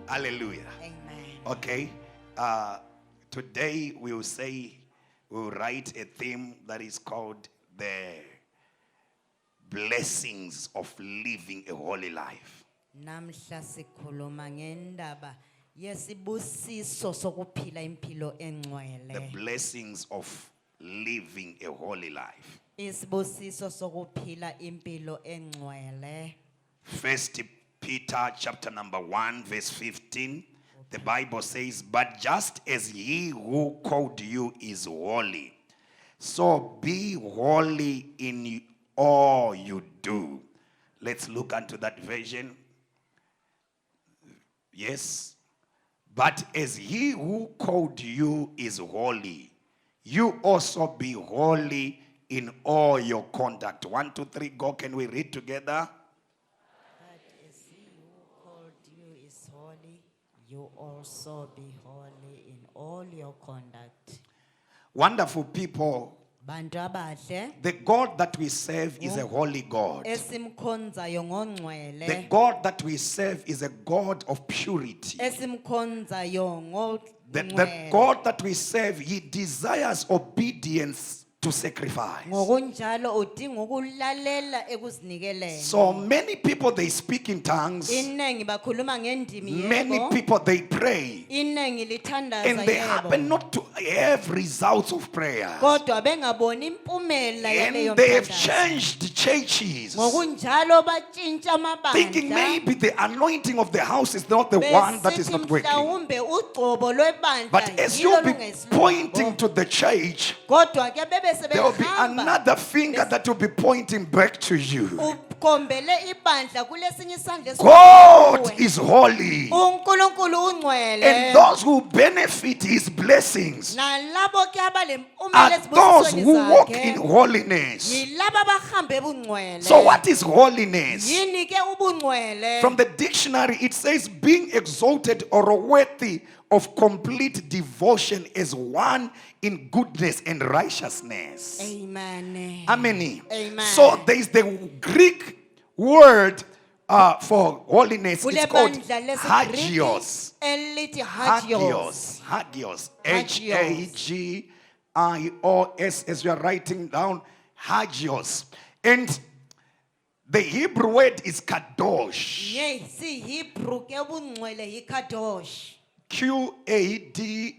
Hallelujah. Amen. Okay. Today we'll write a theme that is called the blessings of living a holy life. Namhla sikhuluma ngendaba yesibusiso sokuphila impilo The engcwele. blessings of living a holy life. Isibusiso sokuphila impilo engcwele. First Peter chapter number 1 verse 15. The Bible says, but just as he who called you is holy, so be holy in all you do. Let's look into that version. Yes. But as he who called you is holy, you also be holy in all your conduct. 1, 2, 3, go. Can we read together? But as he who called you is holy, you also be holy in all your conduct. Wonderful people. Bantu abahle, The God that we serve is a holy God. esimkhonzayo The ngongcwele, God that we serve is a God of purity. esimkhonzayo The ngongcwele. God that we serve, he desires obedience to sacrifice. Ngokunjalo udinga ukulalela ekuzinikele. So many people, they speak in tongues. Inengi bakhuluma ngendimi Many yebo. people, they pray. Inengi lithandaza And they yebo. happen not to have results of prayer. Kodwa bengaboni impumela yaleyo And they have mthandazo. changed churches, Ngokunjalo batshintsha thinking amabandla. maybe the anointing of the house is not the one that is Besithi not working. mhlawumbe ugcobo lwebandla But as yilo you'll be lungesinabo. pointing to the church, Kodwa ke bebe there will be sebehamba another finger that will be pointing back to you. ugombele ibandla kulesinye isandla God esikuwe. is holy. uNkulunkulu ungcwele. And those who benefit his blessings Nalabo ke abalempumela are those ezibusisweni who walk in zakhe. holiness. Yilabo abahambe ebungcwele. So what is holiness? Yini ke ubungcwele? From the dictionary, it says being exalted or worthy of complete devotion as one in goodness and righteousness. Amen. Amen. Amen. So there is the Greek word for holiness. It's called Kulebandla hagios. lesiGriki elithi hagios. Hagios. Hagios. Hagios. As you are writing down, hagios. And the Hebrew word is kadosh. Yey si Hebrew ke ubungcwele yikadosh. Qadosh,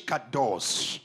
kadosh,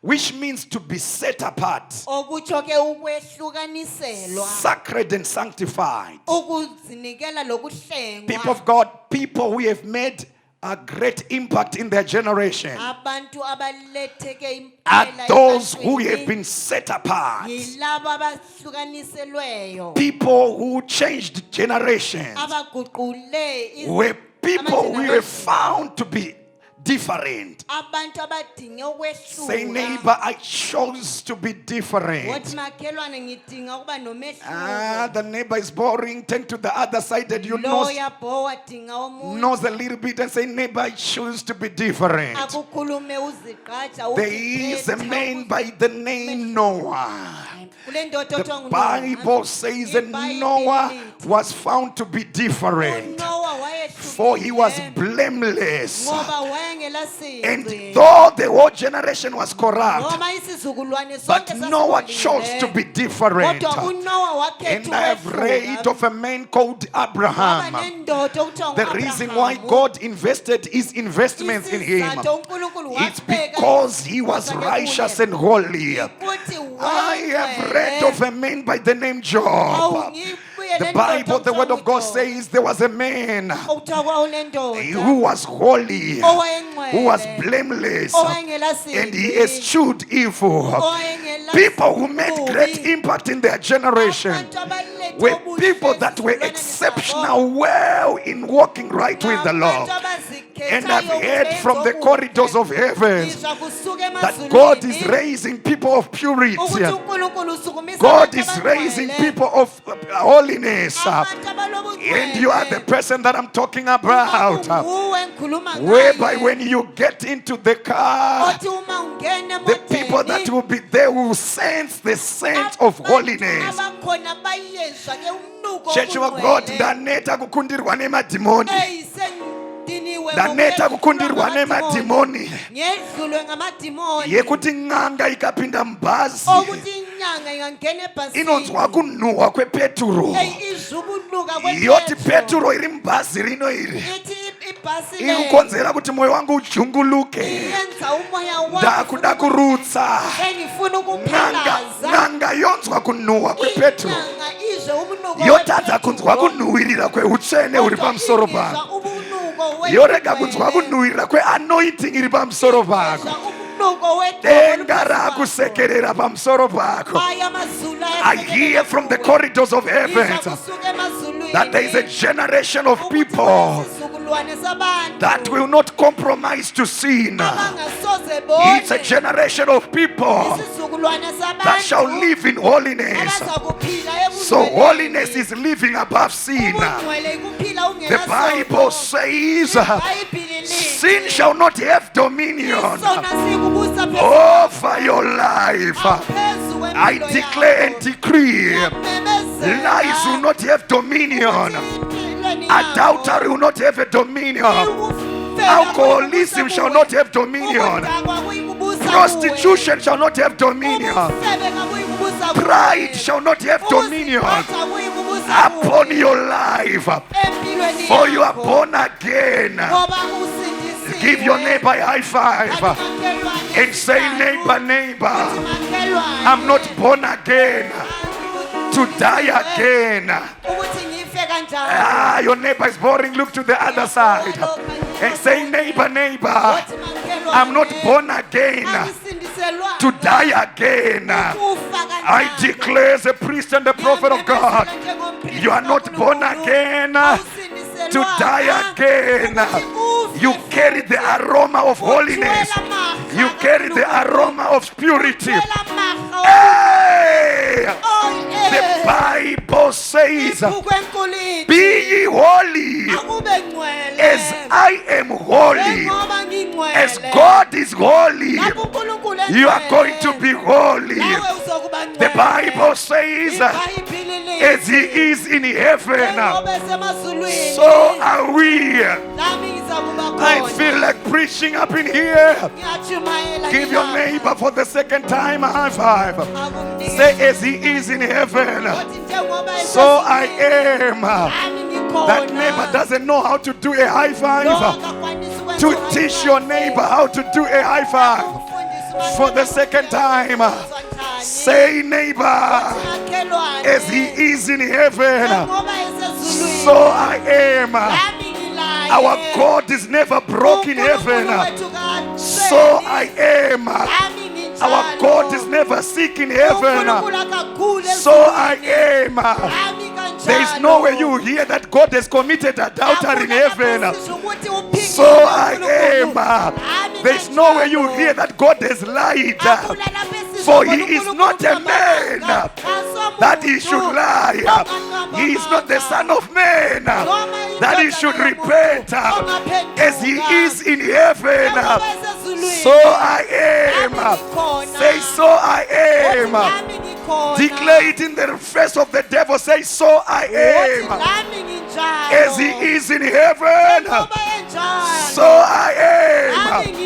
which means to be set apart, Okutsho ke ukwehlukaniselwa. sacred and sanctified. Ukuzinikela lokuhlengwa. People of God, people who have made a great impact in their generation Abantu abaletheke are impela those who ebantwini. have been set apart. Yilabo abahlukaniselweyo. People who changed generations Abaguqule were people who were amageneration. found to be different. Abantu abadinge Say, ukwehluka. neighbor, I chose to be different. Wothi makhelwane ngidinga ukuba nomehluko. The neighbor is boring. Turn to the other side and you Lo know, uyabhowa dinga omunye. knows a little bit and say, neighbor, I choose to be different. Akukhulume uzigqaja There is a man by the name Noah. Kule ndoda The othiwa nguNoah. Bible says that Noah was found to be different, uNoah wayehlukile. for he was blameless. Ngoba wayengela sici. And though the whole generation was corrupt, Noma isizukulwane but sonke Noah sasibolile. chose to be different. Kodwa uNoah wakhetha And I have read of a man called Abraham. The reason why God invested his investments in him, it's because he was righteous and holy. I have read of a man by the name Job. The Bible, the word of God says there was a man who was holy, who was blameless, and he eschewed evil. People who made great impact in their generation were people that were exceptional well in walking right with the Lord. And I've heard from the corridors of heaven that God is raising people of purity. God is raising people of holiness. And you are the person that I'm talking about. Whereby when you get into the car, the people that will be there will sense the scent of holiness. Church of God, ndaneta kukundirwa nemadimoni. Ndaneta kukundirwa nemadimoni. Yekuti ng'anga ikapinda mubhazi inonzwa kunhuhwa kwepeturo. Yoti peturo iri mubhazi rino iri ikukonzera kuti mwoyo wangu ujunguluke. Ndakuda kurutsa. Ng'anga yonzwa kunhuhwa kwepeturo, yotadza kunzwa kunhuhwirira kweutsvene uri pamusoro pako, yorega kunzwa kunhuhwirira kweanointing iri pamusoro pako. Denga rakusekerera pamusoro pako. I hear from the corridors of heaven that there is a generation of people that will not compromise to sin. It's a generation of people that shall live in holiness. So holiness is living above sin. The Bible says sin shall not have dominion over your life. I declare and decree, lies will not have dominion. Adultery will not have a dominion. Alcoholism shall not have dominion. Prostitution shall not have dominion. Pride shall not have dominion upon your life. For you are born again. Give your neighbor a high five and say, neighbor, neighbor, I'm not born again to die again. Your neighbor is boring. Look to the other side and say, neighbor, neighbor, I'm not born again to die again. I declare as a priest and the prophet of God, you are not born again to die again. You carry the aroma of holiness. You carry the aroma of purity. Hey! The Bible says, be ye holy as I am holy. As God is holy, you are going to be holy. The Bible says, as He is in heaven, so are we. I feel like preaching up in here. Give your neighbor for the second time a high five. Say, as He is in heaven, so I am. That neighbor doesn't know how to do a high five. To teach your neighbor how to do a high five for the second time. Say, neighbor, as He is in heaven, so I am. Our God is never broken heaven. So I am. Our God is never sick in heaven. So I am. There is nowhere you hear that God has committed adultery in heaven. So I am. There is nowhere you hear that God has lied. For He is not a man that He should lie. He is not the Son of Man that He should repent. As He is in heaven, so I am. Say, so I am. Declare it in the face of the devil. Say, so I am. As He is in heaven, so I am.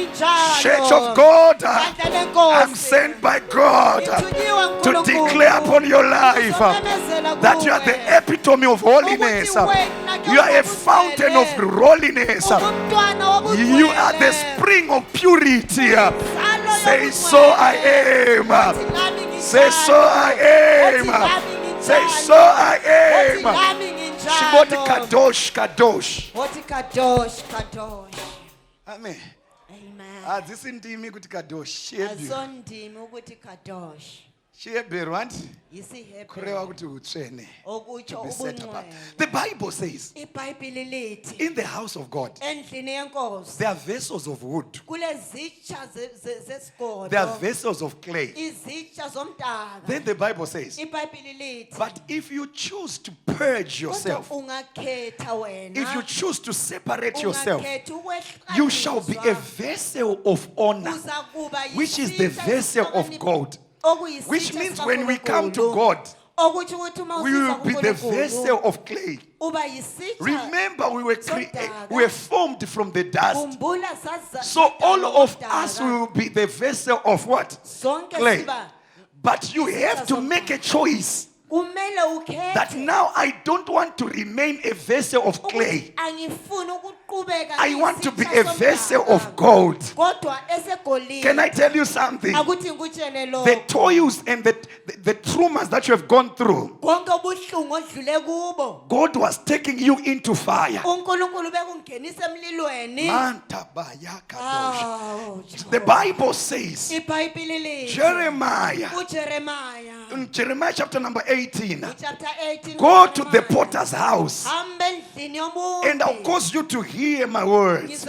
Church of God, I'm sent by God to declare upon your life that you are the epitome of holiness. You are a fountain of holiness. You are the spring of purity. Say, so I am. Say, so I am. Say, so I am. Shiboti kadosh, kadosh. Amen. Amen. This is ndimi kuti kadosh. Azondimi ukuthi kadosh. Shebheru anti kureva kuti utsvene. The Bible says in the house of God there are vessels of wood, there are vessels of clay. Then the Bible says, but if you choose to purge yourself, if you choose to separate yourself, you shall be a vessel of honor, which is the vessel of God. Which means when we come to God, we will be the vessel of clay. Remember, we were formed from the dust. So all of us will be the vessel of what? Clay. But you have to make a choice that now I don't want to remain a vessel of clay. I want to be a vessel of gold. Can I tell you something? The toils and the traumas that you have gone through, God was taking you into fire. The Bible says, Jeremiah, in Jeremiah chapter number 18, go to the potter's house and I'll cause you to hear my words.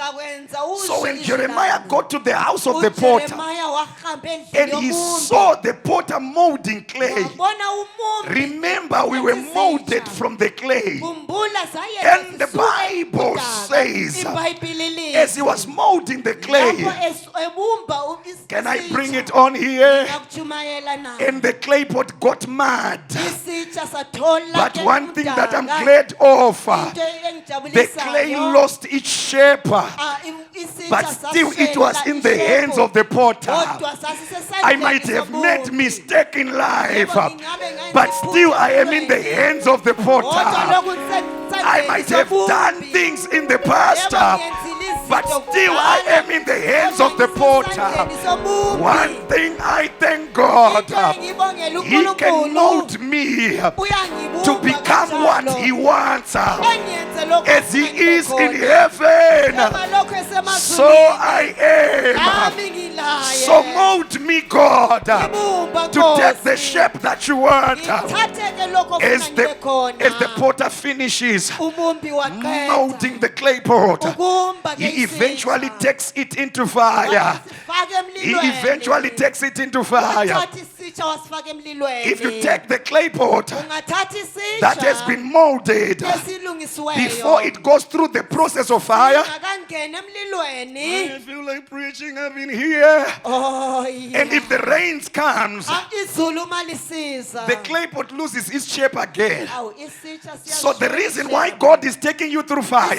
So when Jeremiah got to the house of the potter and he saw the potter molding clay, remember we were molded from the clay. And the Bible says, as he was molding the clay, can I bring it on here? And the clay pot got mad. But one thing that I'm glad of, the clay lost its shape, but still it was in the hands of the potter. I might have made mistake in life, but still I am in the hands of the potter. I might have done things in the past, but still I am in the hands of the potter. One thing I thank God, He can mold me to become what He wants, as He is in heaven, so I am. So mold me, God, to take the shape that you want. As the potter finishes molding the clay pot, he eventually takes it into fire. He eventually takes it into fire. If you take the clay pot that has been molded, before it goes through the process of fire, I feel like preaching, I've been here. And if the rains comes, the clay pot loses its shape again. So the reason why God is taking you through fire,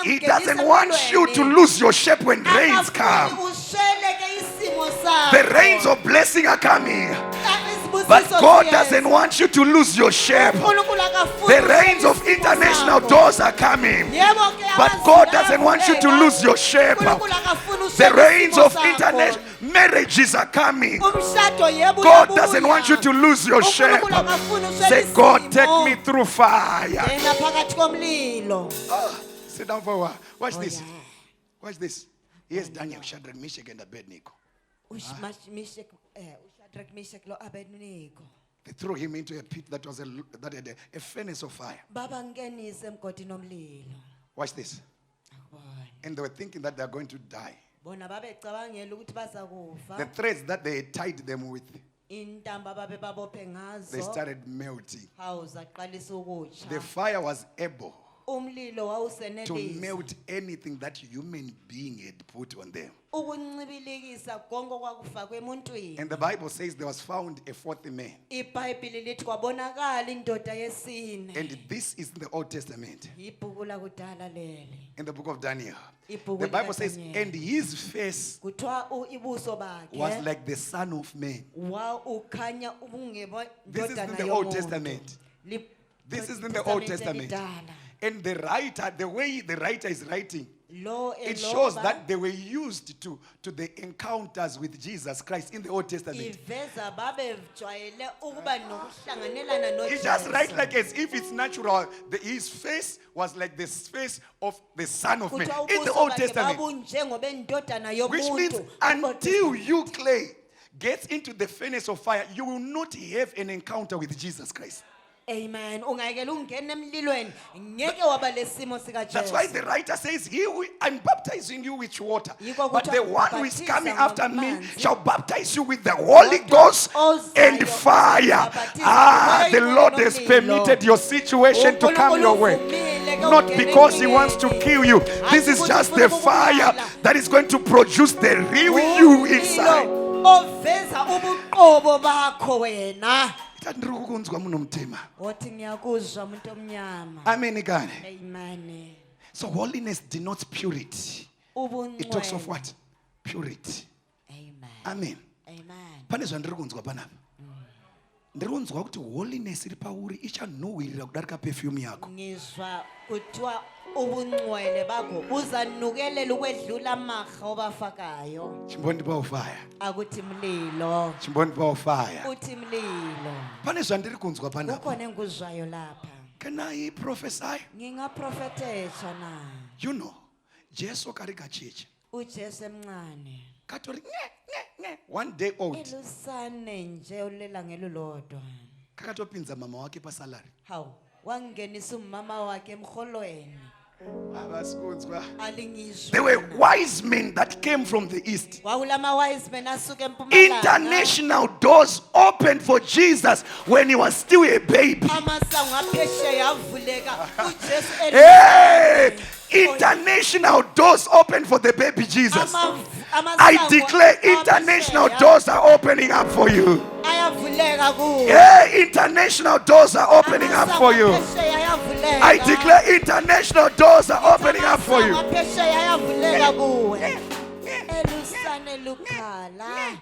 He doesn't want you to lose your shape when rains come. The rains of blessing are coming, but God doesn't want you to lose your shape. The rains of international doors are coming, but God doesn't want you to lose your shape. The rains of international marriages are coming. God doesn't want you to lose your shape. Say, God, take me through fire. Sit down for a while. Watch this. Watch this. Here's Daniel, Shadrach, Meshach, and Abednego. They threw him into a pit that had a furnace of fire. Watch this. And they were thinking that they are going to die. The threads that they had tied them with, they started melting. The fire was able to melt anything that human being had put on them. And the Bible says there was found a fourth man. And this is in the Old Testament. In the book of Daniel. The Bible says, and his face was like the Son of Man. This is in the Old Testament. This is in the Old Testament. And the writer, the way the writer is writing, it shows that they were used to the encounters with Jesus Christ in the Old Testament. It just writes like as if it's natural. His face was like the face of the Son of Man in the Old Testament. Which means until you, clay, gets into the furnace of fire, you will not have an encounter with Jesus Christ. Amen. That's why the writer says, I'm baptizing you with water, but the one who is coming after me shall baptize you with the Holy Ghost and fire. The Lord has permitted your situation to come your way, not because He wants to kill you. This is just the fire that is going to produce the real you inside. It Shall ndiri kukunzwa munomutema. Othi ngiyakuzwa umuntu omnyama. Amen kani. Amen. So holiness denotes purity. It talks of Ubungcwele. what? Purity. Amen. Amen. Amen. Pane zvandiri kunzwa panapa. Ndiri kunzwa kuti holiness iri pauri ichanhuhwirira kudarika perfume yako. Ngizwa kuthiwa ubungcwele bakho buzanukelela ukwedlula amaha obafakayo. Chimbondipawo fire. Akuthi mlilo. Chimbondipawo fire. Uthi mlilo. Pane zvandiri kunzwa panapa. Kukhona engikuzwayo lapha. Can I prophesy? Ngingaprofetesha na. You know, Jesu karika cheche. uJesu emncane Katori one day old. elusane nje ulela ngelulodwa Kakatopinza mama wake pa salary. hawu wangenisa umama wakhe emholweni alingizwe There were wise men that came from the east. wawulama wise men asuka empumalanga International doors opened for Jesus when he was still a baby. amasango aphesheya avuleka uJesu Hey! International doors open for the baby Jesus. I declare international doors are opening up for you. ayavuleka kuwe Yeah, international doors are opening up for you. I declare international doors are opening up for you. aphesheya ayavuleka kuwe elusane lukhala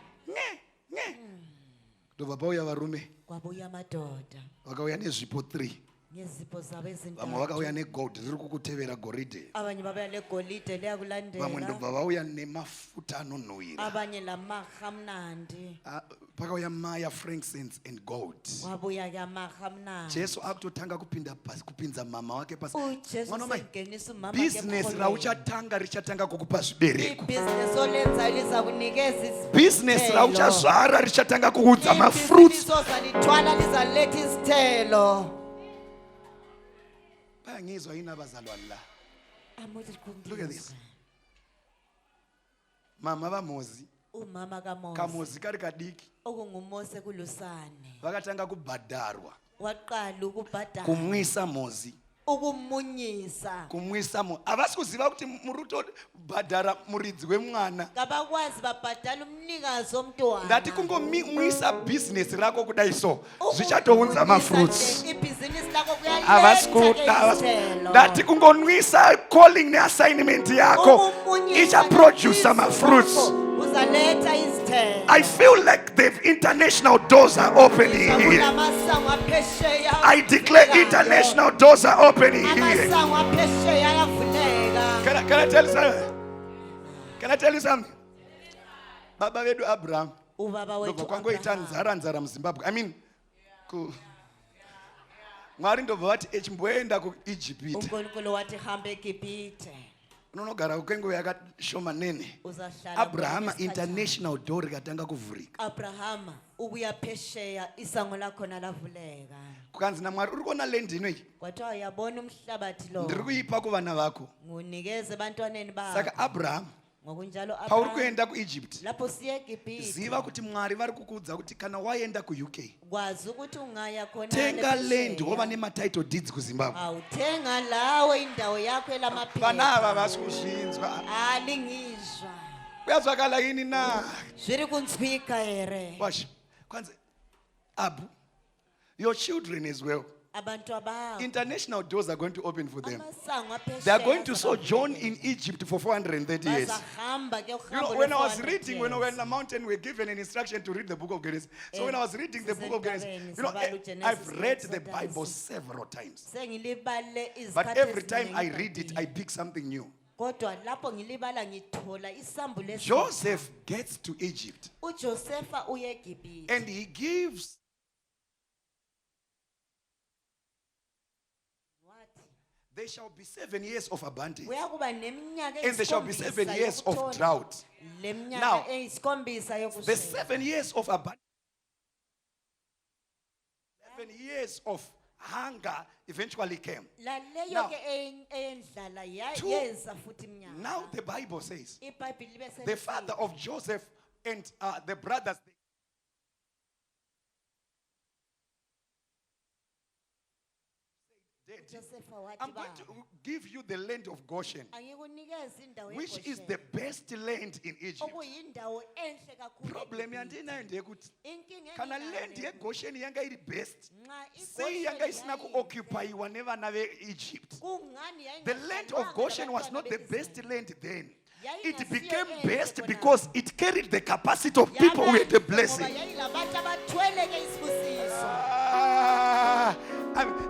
Ndovabauya varume kwabuya amadoda vakauya nezvipo 3. ngezipho zabo Vamwe ezintathu vakauya negold riri kukutevera goridhe. abanye babaya legolide Vamwe liyakulandela ndobva vauya nemafuta anonhuhwira. abanye lamaha mnandi Pakauya maya frankincense and gold. wabuya ke amaha mnandi Jesu akutotanga kupinza mama wake pasi. uJesu Mwana wamai, sengenisa umama business rauchatanga richatanga kukupa zvibereko. ibhizinesi olenza liza kunikeza Business rauchazvara richatanga kuudza mafruits. izozalithwala lizaletha izithelo Bayangizwa yini abazalwane la? Look at this. Mama vamozi, umama kaMose kamozi kari kadiki, okungumose kulusane vakatanga kubhadharwa. waqala ukubhadala Kumwisa mozi. ukumunyisa Kumwisa mozi. Havasi kuziva kuti muri kutobhadhara muridzi wemwana. kabakwazi babhadala umnikazi omntwana Ndati kungomwisa business rako kudai so. Zvichatounza mafruits. ibhizinisi lakho Havasi kuyaletha kuda. Ndati kungonwisa calling neassignment yako. Ichaproduce mafruits. uzaletha izithelo I feel like the international doors are opening here. amasango aphesheya I declare international doors are opening here. amasango aphesheya ayavuleka Can I tell you something? Can I tell you something? Baba vedu Abraham. ubaba wethu Kwangoita Abraham. nzara muZimbabwe. I mean, Mwari ndobva vati echimboenda kuEgypt. uNkulunkulu wathi hamba eGibhithe Unonogara kwenguva yakashoma nene. uzahlala Abraham khona isikhathi. international door rikatanga kuvhurika. Abraham ukuya phesheya isango lakhona lavuleka Kukanzi naMwari uri kuona land inoyi. kwathiwa uyabona umhlabathi lo Ndiri kuipa kuvana vako. ngunikeze ebantwaneni bakho Saka Abraham ngokunjalo pauri Abraham kuenda kuEgypt. lapho siye eGibhithe Ziva kuti Mwari vari kukuudza kuti kana waenda kuUK. kwazi ukuthi ungaya khona Tenga land wova nematitle deeds kuZimbabwe. awuthenga lawe indawo yakho Vana elamaphepha ava vasi kuzvinzwa. alingizwa Kuyazvakala ini na. zviri kunzwika here Watch. Kwanzi Abu, your children as well. abantu abakho International doors are going to open for them. amasango They are going aphesheya to sojourn in Egypt for 430 years. bazahamba ke You know, uhambo when I was lwe-400 reading, when we were years. in the mountain, we were given an instruction to read the book of Genesis. So when I was reading the book of Genesis, you know, I've read the Bible several times. Sengilibale But izikhathi every time I eziningi read it, I pick something new. kodwa lapho ngilibala ngithola isambulo esitsha. Joseph gets to Egypt uJosefa uye eGibhithe and he gives, wathi there shall be 7 years of abundance kuyakuba neminyaka and there shall be 7 years of yokuthona. drought. Le Now, minyaka eyisikhombisa The yokuswela 7 years of abundance, 7 years of hunger eventually came. laleyo Now, ke eyendlala two- yeza futhi iminyaka Now the Bible says iBhayibheli bese the father of Joseph and the brothers, Daddy, I'm going to give you the land of Goshen, which is the best land in Egypt. Problem yandinayo ndekuthi kana land yeGoshen yanga iri best. Say yanga isina kuoccupiwa nevana veEgypt. The land of Goshen was not the best land then. It became best because it carried the capacity of people who had the blessing.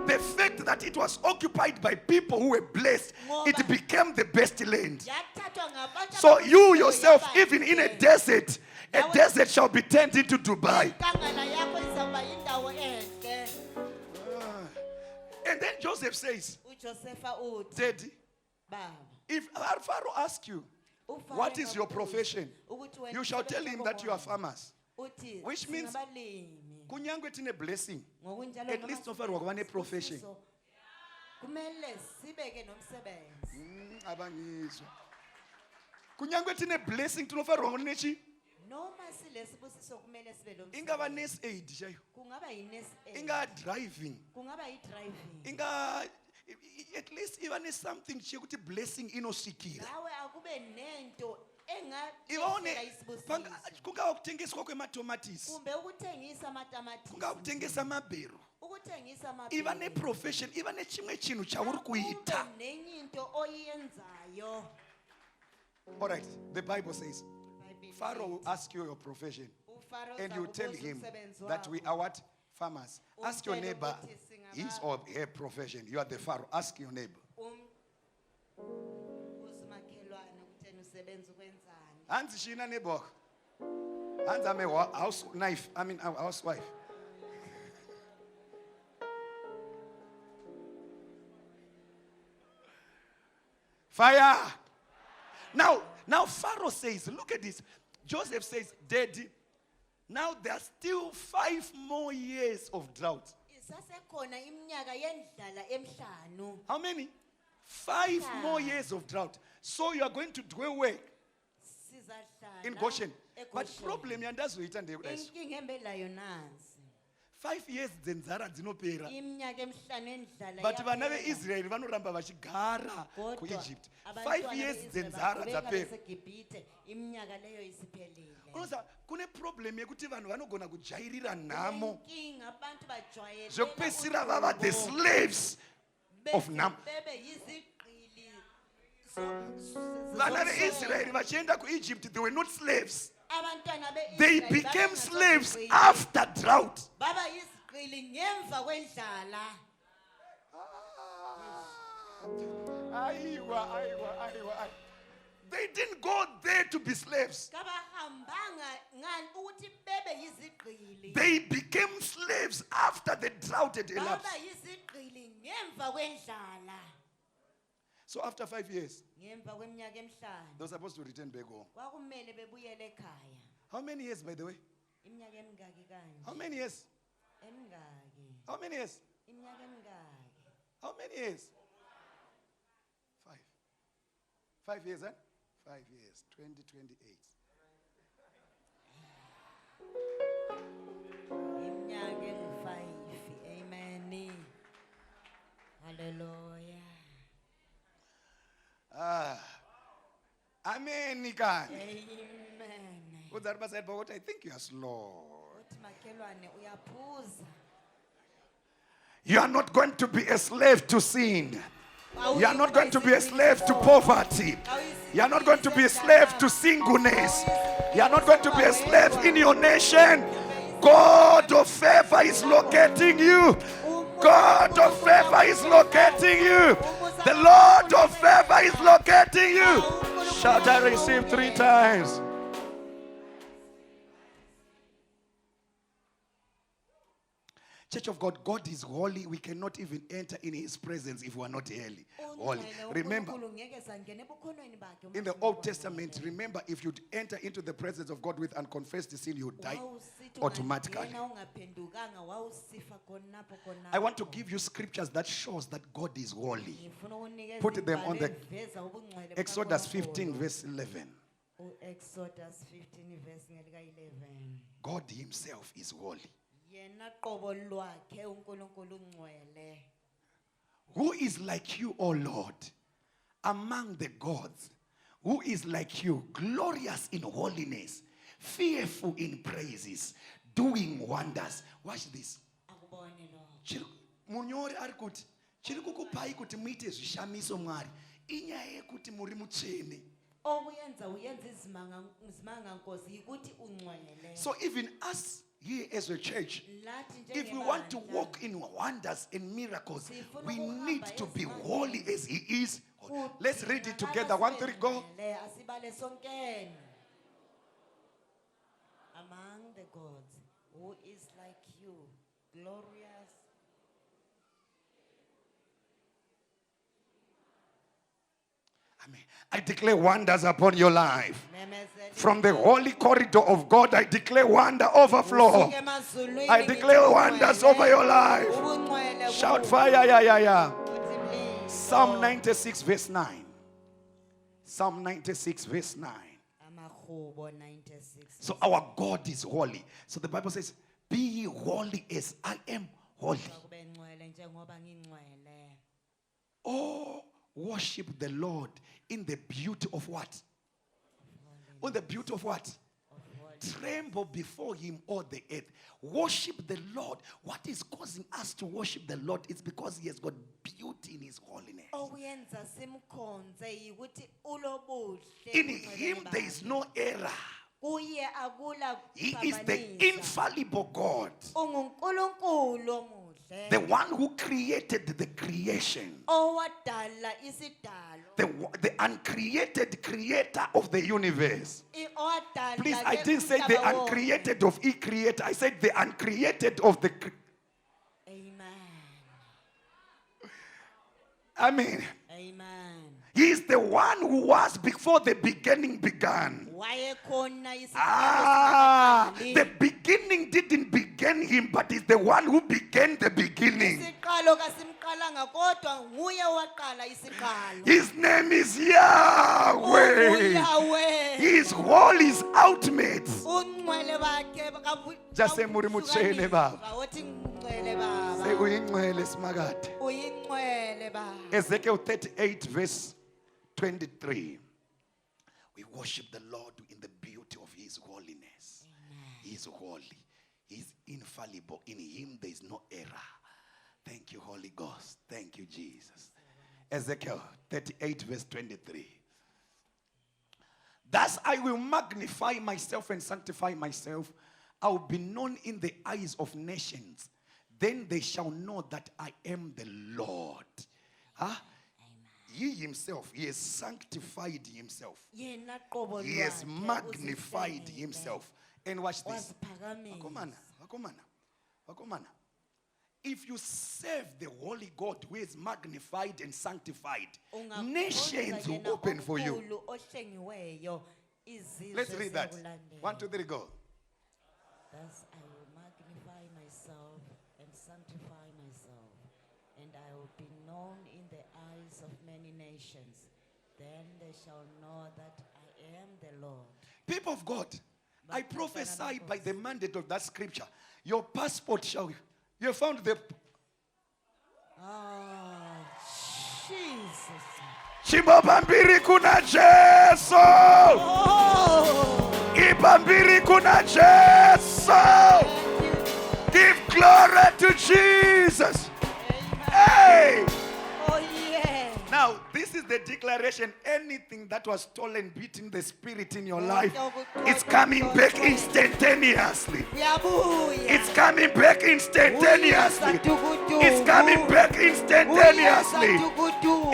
The fact that it was occupied by people who were blessed, it became the best land. So you yourself, even in a desert shall be turned into Dubai. And then Joseph says, Daddy, if Pharaoh asks you, what is your profession? You shall tell him that you are farmers. Which means, kunyangwe tine blessing. At least Pharaoh have a profession. Kunyangwe tine blessing to Pharaoh nechi. Inga nurse aid jayo. Inga driving. Inga at least even is something chekuti blessing inosikira. Ione kunga ukutengeswa kwematomatisi. Kunga ukutengesa mabero. Even a profession, even a chimwe chinu chauri kuita. All right, the Bible says, Pharaoh will ask you your profession, and you tell him that we are what? Farmers. Ask your neighbor his or her profession. You are the Pharaoh. Ask your neighbor. Hands shina neighbor. Hands I'm a housewife. Fire. Now Pharaoh says, look at this. Joseph says, Daddy, now there are still 5 more years of drought. How many? 5 more years of drought. So you are going to dwell where? In Goshen. But problem yandazoita ndekudaizvo. 5 years dzenzara dzinopera. But vana veIsrael vanoramba vachigara kuEgypt. 5 years dzenzara dzapera. Unoza kune problem yekuti vanhu vanogona kujairira nhamo. Zvekupedzisira vava the slaves of nhamo. Vana veIsrael vachienda kuEgypt, they were not slaves. They became slaves after drought. They didn't go there to be slaves. They became slaves after the drought had elapsed. So after 5 years, they were supposed to return back home. How many years, by the way? How many years? How many years? How many years? 5. 5 years, huh? 5 years. 2028. Amen. Hallelujah. Amen, Nikan. Amen. I think you are slow. You are not going to be a slave to sin. You are not going to be a slave to poverty. You are not going to be a slave to singleness. You are not going to be a slave in your nation. God of favor is locating you. God of favor is locating you. The Lord of favor is locating you. Shout, I receive 3 times. Church of God, God is holy. We cannot even enter in His presence if we are not holy. Remember, in the Old Testament, remember, if you enter into the presence of God with unconfessed sin, you die automatically. I want to give you scriptures that shows that God is holy. Put them on the Exodus 15 verse 11. Exodus 15 verse 11. God Himself is holy. Who is like you, O Lord, among the gods? Who is like you, glorious in holiness, fearful in praises, doing wonders? Watch this. Munyori arikuti chiri kukupai kuti muite zvishamiso Mwari inyaya yekuti muri mutsvene. So even us here as a church, if we want to walk in wonders and miracles, we need to be holy as He is. Let's read it together. 1, 3, go. Among the gods, who is like you, glorious? I declare wonders upon your life. From the holy corridor of God, I declare wonder overflow. I declare wonders over your life. Shout fire, yeah. Psalm 96 verse 9. Psalm 96 verse 9. So our God is holy. So the Bible says, be ye holy as I am holy. Oh, worship the Lord in the beauty of what? In the beauty of what? Tremble before Him, all the earth. Worship the Lord. What is causing us to worship the Lord is because He has got beauty in His holiness. In Him there is no error. He is the infallible God. The one who created the creation. The uncreated creator of the universe. Please, I didn't say the uncreated of He creator. I said the uncreated of the Amen. He is the one who was before the beginning began. The beginning didn't begin Him, but it's the one who began the beginning. His name is Yahweh. His wall is ultimate. Just say Murimutsene Baba. Say Uyingwele Smagate. Ezekiel 38 verse 23. We worship the Lord in the beauty of His holiness. He is holy. He is infallible. In Him there is no error. Thank you, Holy Ghost. Thank you, Jesus. Ezekiel 38 verse 23. Thus I will magnify myself and sanctify myself. I will be known in the eyes of nations. Then they shall know that I am the Lord. He Himself, He has sanctified Himself. He has magnified Himself. And watch this. If you serve the Holy God who is magnified and sanctified, nations will open for you. Let's read that. 1, 2, 3, go. Thus I will magnify myself and sanctify myself, and I will be known in the eyes of many nations. Then they shall know that I am the Lord. People of God, I prophesy by the mandate of that scripture. Your passport shall... You found the... Jesus. Chibabambiri kuna Jesu. Ibambiri kuna Jesu. Give glory to Jesus. Hey. Now, this is the declaration. Anything that was stolen, beating the spirit in your life, it's coming back instantaneously. It's coming back instantaneously. It's coming back instantaneously.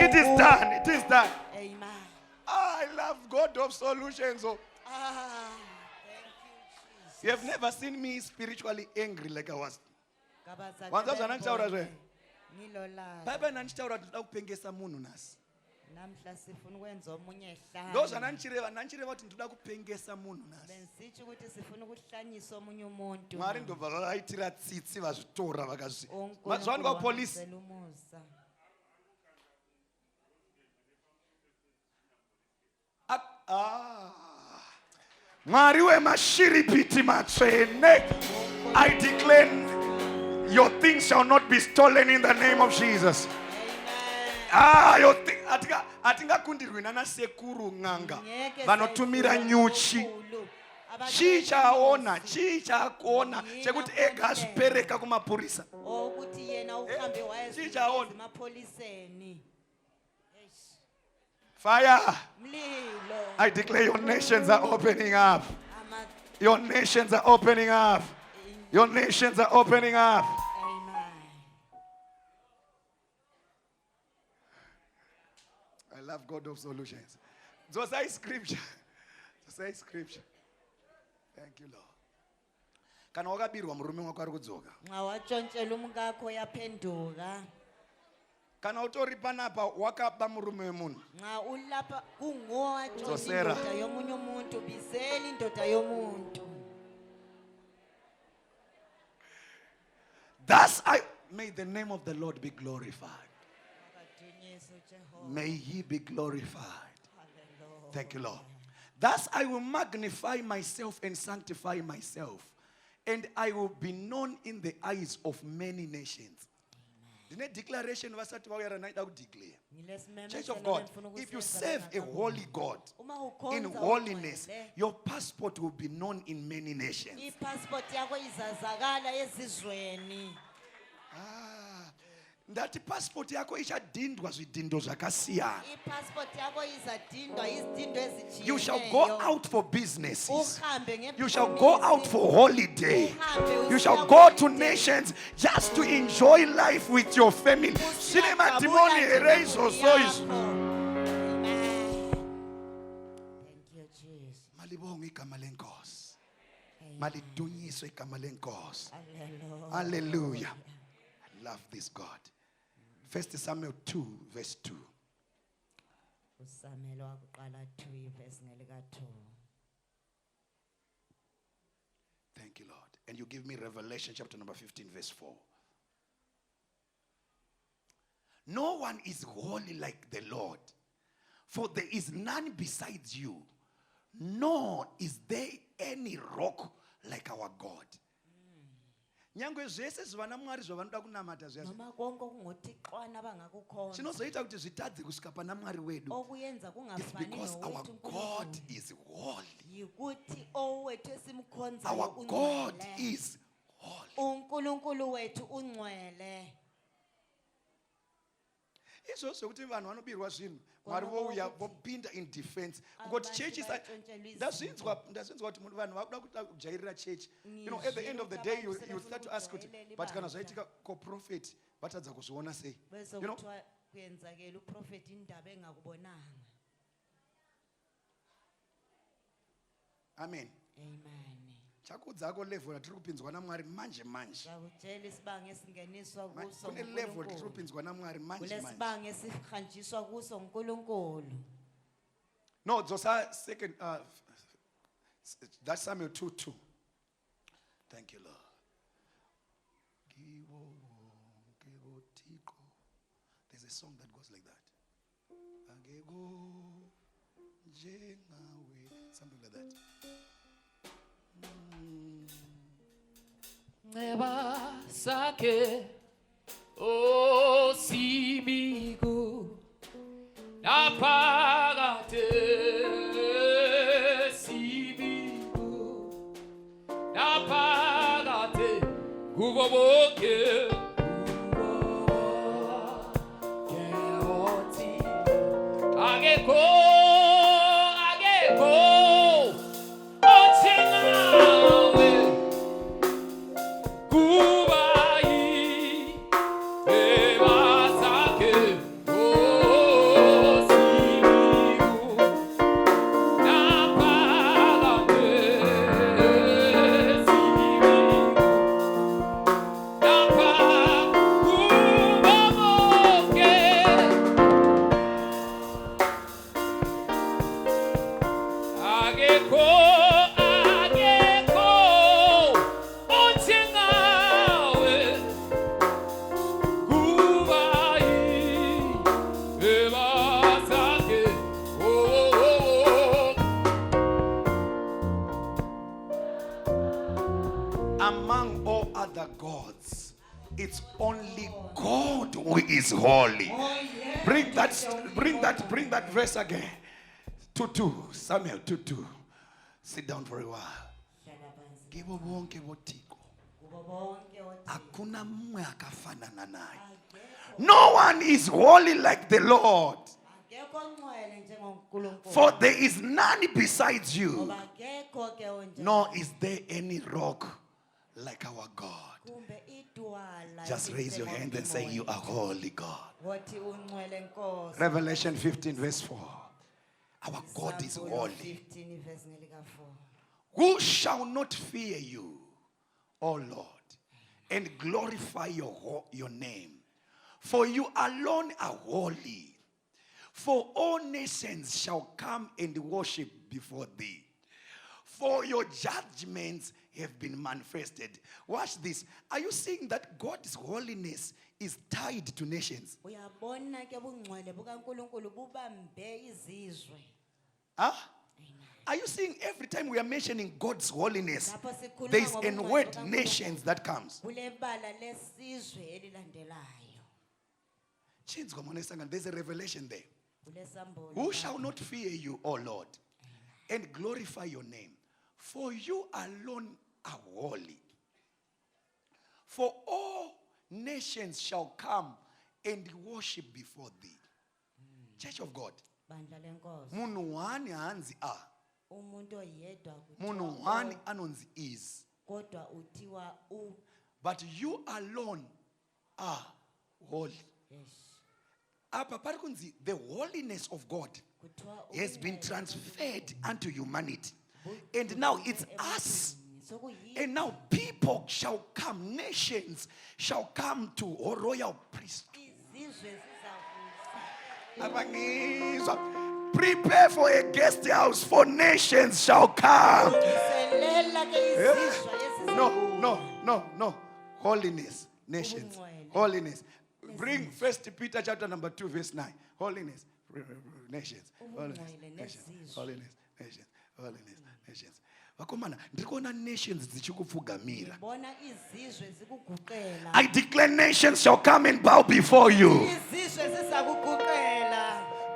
It is done. It is done. Amen. I love God of solutions. Thank You have never seen me spiritually angry like I was. Baba nanchitaura kuti ndoda kupengesa munhu nasi. Namhla sifuna ukwenza omunye ehlanye. Ndozvananchireva kuti ndoda kupengesa munhu nasi. Bensithi ukuthi sifuna ukuhlanyisa omunye umuntu. Mwari ndobva vaitira tsitsi vazvitora vakazvi. Mazvani kwa police. Mwari wemashiripiti matsvene. I declare your things shall not be stolen in the name of Jesus. atingakundirwi nana sekuru ng'anga vanotumira nyuchi. Chichaona chekuti ega azvipereka kumapurisa. Chichaona. Fire. I declare your nations are opening up. Your nations are opening up. Your nations are opening up. I love God of solutions. So say scripture. So say scripture. Thank you, Lord. Kana wakabirwa murume wako ari kudzoka. Wachontshela umkakho yaphenduka. Kana utori panapa wakaba murume wemunhu. Nxa ulapha kungowa indoda yomunye umuntu bizela indoda yomuntu. Thus may the name of the Lord be glorified. May he be glorified. Thank you, Lord. Thus I will magnify myself and sanctify myself, and I will be known in the eyes of many nations. The declaration declare. Church of God, if you serve a holy God in holiness, your passport will be known in many nations. Ndati passport yako ichadindwa zvidindo zvakasiyana. You shall go out for businesses. You shall go out for holiday. You shall go to nations just to enjoy life with your family. Cinema timoni ereizo soizo. Thank you, Jesus. Malibonga igama lenkosi. Malidunyiswe igama lenkosi. Hallelujah. Hallelujah. I love this God. 1 Samuel 2, verse 2. Thank you, Lord. And you give me Revelation chapter number 15, verse 4. No one is holy like the Lord, for there is none besides you, nor is there any rock like our God. Nyangwe zvese zvivana Mwari zvavanoda kunamata zvazvo chinozoita kuti zvitadze kusvika pana Mwari wedu. It's because our God is holy. Our God is holy. Izvo zvekuti vanhu vanobirwa zvinhu Mwari vouya vopinda in defense because churches ndazvinzwa kuti vanhu vakuda kujairira church. You know, at the end of the day you start to ask kuti but kana zvaitika ko prophet vatadza kuzviona sei. You know, amen. Chakudzako level atiri kupinzwa naMwari manje manje. Kune level atiri kupinzwa naMwari manje manje. No, Josa second that's Samuel 2:2. Thank you, Lord. There's a song that goes like that. Something like that. Neba sake o simigo napagate simigo napagate guboboke keoti ageko among all other gods, It's only God who is holy. Bring that verse again. 2:2. Samuel 2:2. Sit down for a while. Kibo bonke bothixo. Akuna munye akafanana naye. No one is holy like the Lord. For there is none besides you, nor is there any rock like our God. Just raise your hand and say, you are holy, God. Revelation 15 verse 4. Our God is holy. Who shall not fear you, O Lord, and glorify your name? For you alone are holy. For all nations shall come and worship before thee. For your judgments have been manifested. Watch this. Are you seeing that God's holiness is tied to nations? Huh? Are you seeing every time we are mentioning God's holiness, there's a word nations that comes? There's a revelation there. Who shall not fear you, O Lord, and glorify your name? For you alone are holy. For all nations shall come and worship before thee. Church of God. Munhu wani hanzi a. Munhu wani anonzi is. But you alone are holy. The holiness of God has been transferred unto humanity. And now it's us. And now people shall come, nations shall come to a royal priesthood. Prepare for a guest house, for nations shall come. No. Holiness, nations. Holiness. Bring 1 Peter chapter number 2 verse 9. Holiness, nations. Holiness, nations. Holiness, nations. Holiness, nations. Vakomana, ndikuona nations zichikupfugamira. I declare nations shall come and bow before you.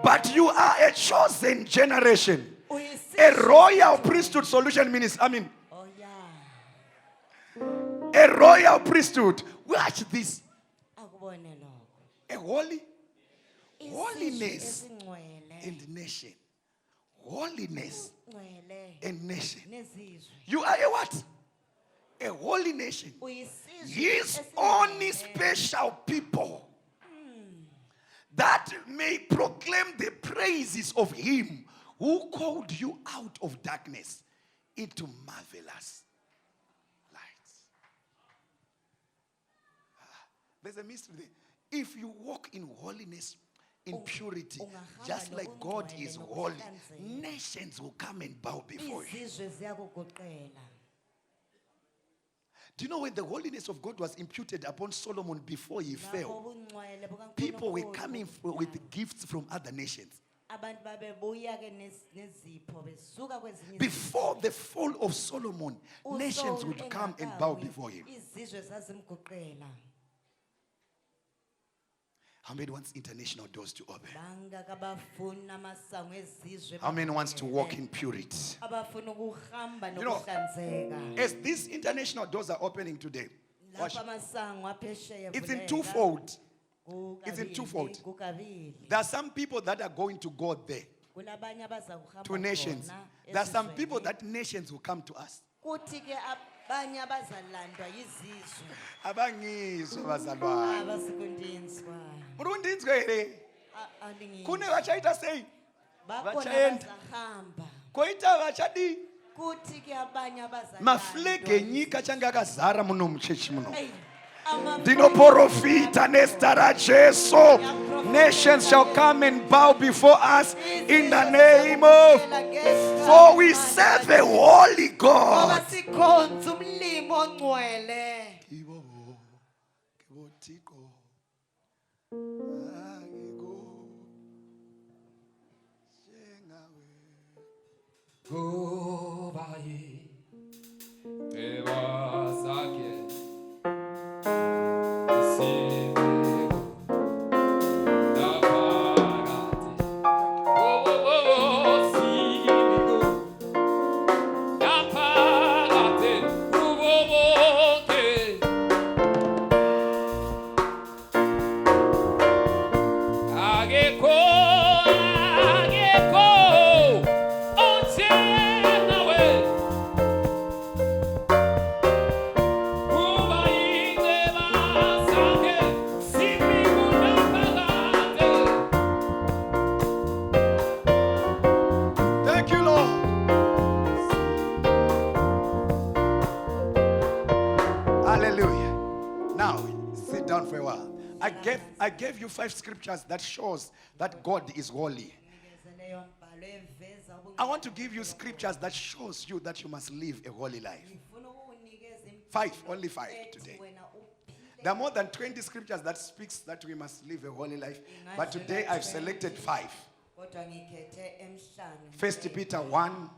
But you are a chosen generation. A royal priesthood solution ministry. A royal priesthood. Watch this. A holiness and nation. Holiness and nation. You are a what? A holy nation. His only special people that may proclaim the praises of him who called you out of darkness into marvelous lights. There's a mystery there. If you walk in holiness, in purity, just like God is holy, nations will come and bow before you. Do you know when the holiness of God was imputed upon Solomon before he fell? People were coming with gifts from other nations. Before the fall of Solomon, nations would come and bow before him. How many wants international doors to open? How many wants to walk in purity? You know, as these international doors are opening today, watch, it's in twofold. It's in twofold. There are some people that are going to go there, to nations. There are some people that nations will come to us. Abangizwa bazalwane. Murundinzwe here. Kune vachaita sei? Vachaenda. Koita vachadi. Maflege nyika changa akazara muno muchechi muno. Ndinoprofita nestara Jesu. Nations shall come and bow before us in the name of, for we serve a holy God. Hallelujah. Now, sit down for a while. I gave you 5 scriptures that shows that God is holy. I want to give you scriptures that shows you that you must live a holy life. 5, only 5 today. There are more than 20 scriptures that speaks that we must live a holy life. But today I've selected 5. 1 Peter 1,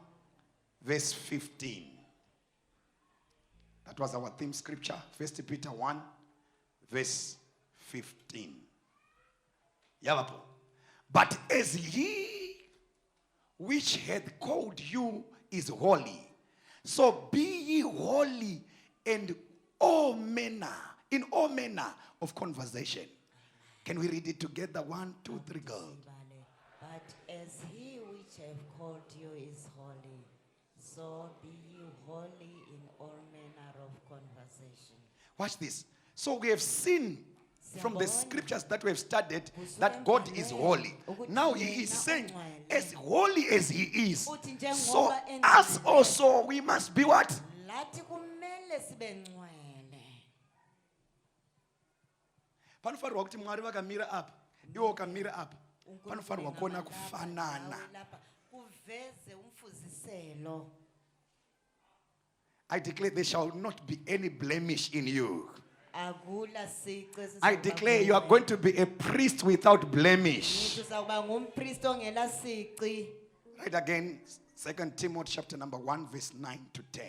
verse 15. That was our theme scripture. 1 Peter 1, verse 15. Yavapo. But as he which hath called you is holy, so be ye holy in all manner of conversation. Can we read it together? 1, 2, 3, go. But as he which have called you is holy, so be ye holy in all manner of conversation. Watch this. So we have seen from the scriptures that we have studied that God is holy. Now he is saying, as holy as he is, so us also we must be what? Panofarwa kuti Mwari vakamira apa, iwo ukamira apa. Panofarwa kuona kufanana. I declare there shall not be any blemish in you. I declare you are going to be a priest without blemish. Right again, 2 Timothy chapter number 1, verse 9 to 10.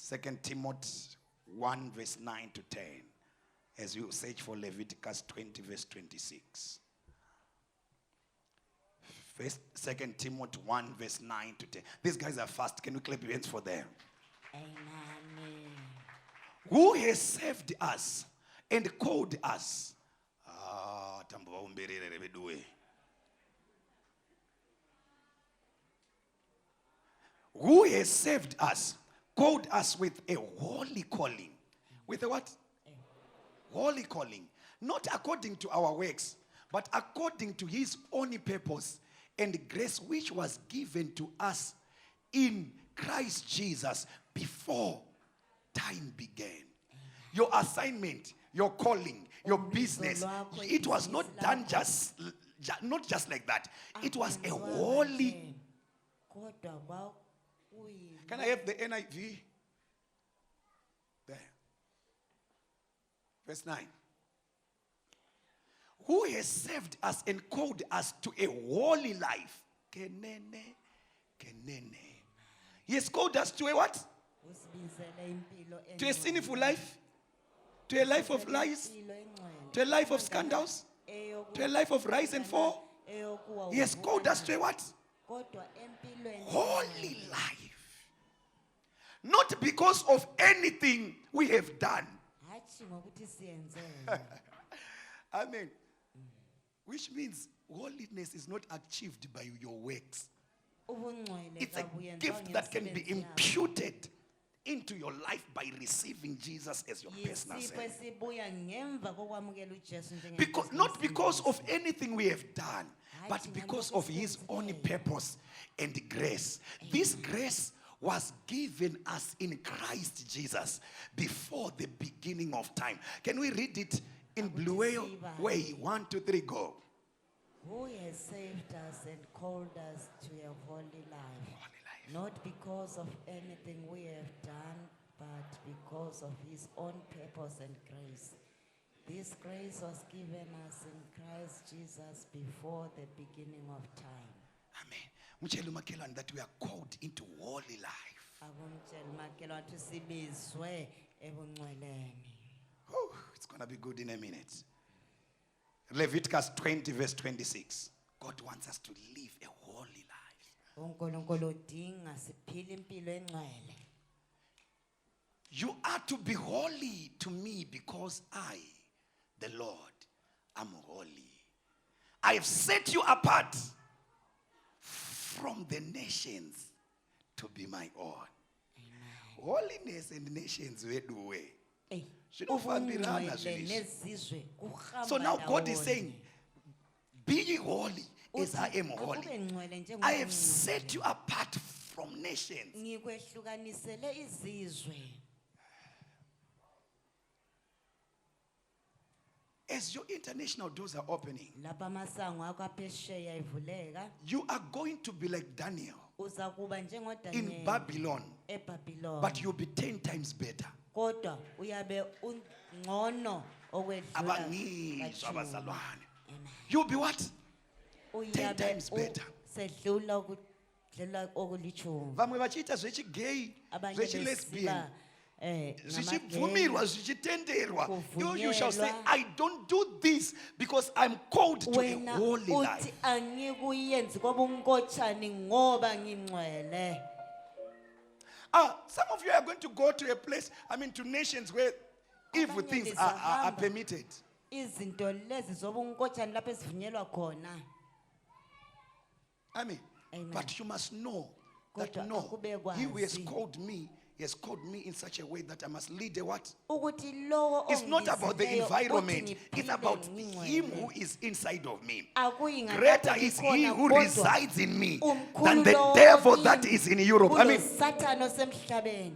2 Timothy 1, verse 9 to 10. As you search for Leviticus 20, verse 26. 2 Timothy 1, verse 9 to 10. These guys are fast. Can we clap your hands for them? Amen. Who has saved us and called us. Who has saved us, called us with a holy calling. With a what? Holy calling. Not according to our works, but according to his own purpose and grace which was given to us in Christ Jesus before time began. Your assignment, your calling, your business, it was not done not just like that. It was a holy. Can I have the NIV? There. Verse 9. Who has saved us and called us to a holy life. Kenene. He has called us to a what? To a sinful life. To a life of lies. To a life of scandals. To a life of rise and fall. He has called us to a what? Holy life. Not because of anything we have done. Amen. Which means holiness is not achieved by your works. It's a gift that can be imputed into your life by receiving Jesus as your personal Savior. Not because of anything we have done, but because of his own purpose and grace. This grace was given us in Christ Jesus before the beginning of time. Can we read it in Blue Way? 1, 2, 3, go. Who has saved us and called us to a holy life, not because of anything we have done, but because of his own purpose and grace. This grace was given us in Christ Jesus before the beginning of time. Amen. That we are called into holy life. Oh, it's going to be good in a minute. Leviticus 20, verse 26. God wants us to live a holy life. You are to be holy to me because I, the Lord, am holy. I have set you apart from the nations to be my own. Amen. Holiness and nations where do we? So now God is saying, be ye holy as I am holy. I have set you apart from nations. as your international doors are opening, lapha amasango akho aphesheya evuleka you are going to be like Daniel uza kuba in njengoDaniel Babylon, eBabylon but you'll be 10 times better. kodwa uyabe ungcono okwedlula Abangizwa kajuma. abazalwane. Amen. You'll be what? 10 Uyabe times better. sedlula ukudlula okulitshumi Vamwe vachiita zvechigay, abanye zvechilesbian. besiba Zvichibvumirwa, zvichitenderwa. You shall say, kuvunyelwa. I don't do this because I'm called to a wena holy uthi life. angikuyenzi ngoba unkotshani ngoba ngingcwele. Some of you are going to go to a place, to nations where evil Abanye things are lizahamba. permitted. Izinto lezi zoba unkotshani lapho esivunyelwa khona. Amen. Amen. But you must know that Kodwa no, akube he who has kwazi. called me, he has called me in such a way that I must lead a what? Ukuthi lowo It's not about the ongibizileyo environment. uthi It's ngiphile about ngingcwele. him who is inside of me. Akuyi ngapha Greater is he ngikhona, who kodwa resides in me umkhulu than the lowo devil kimi that is in Europe. kunoSathane osemhlabeni.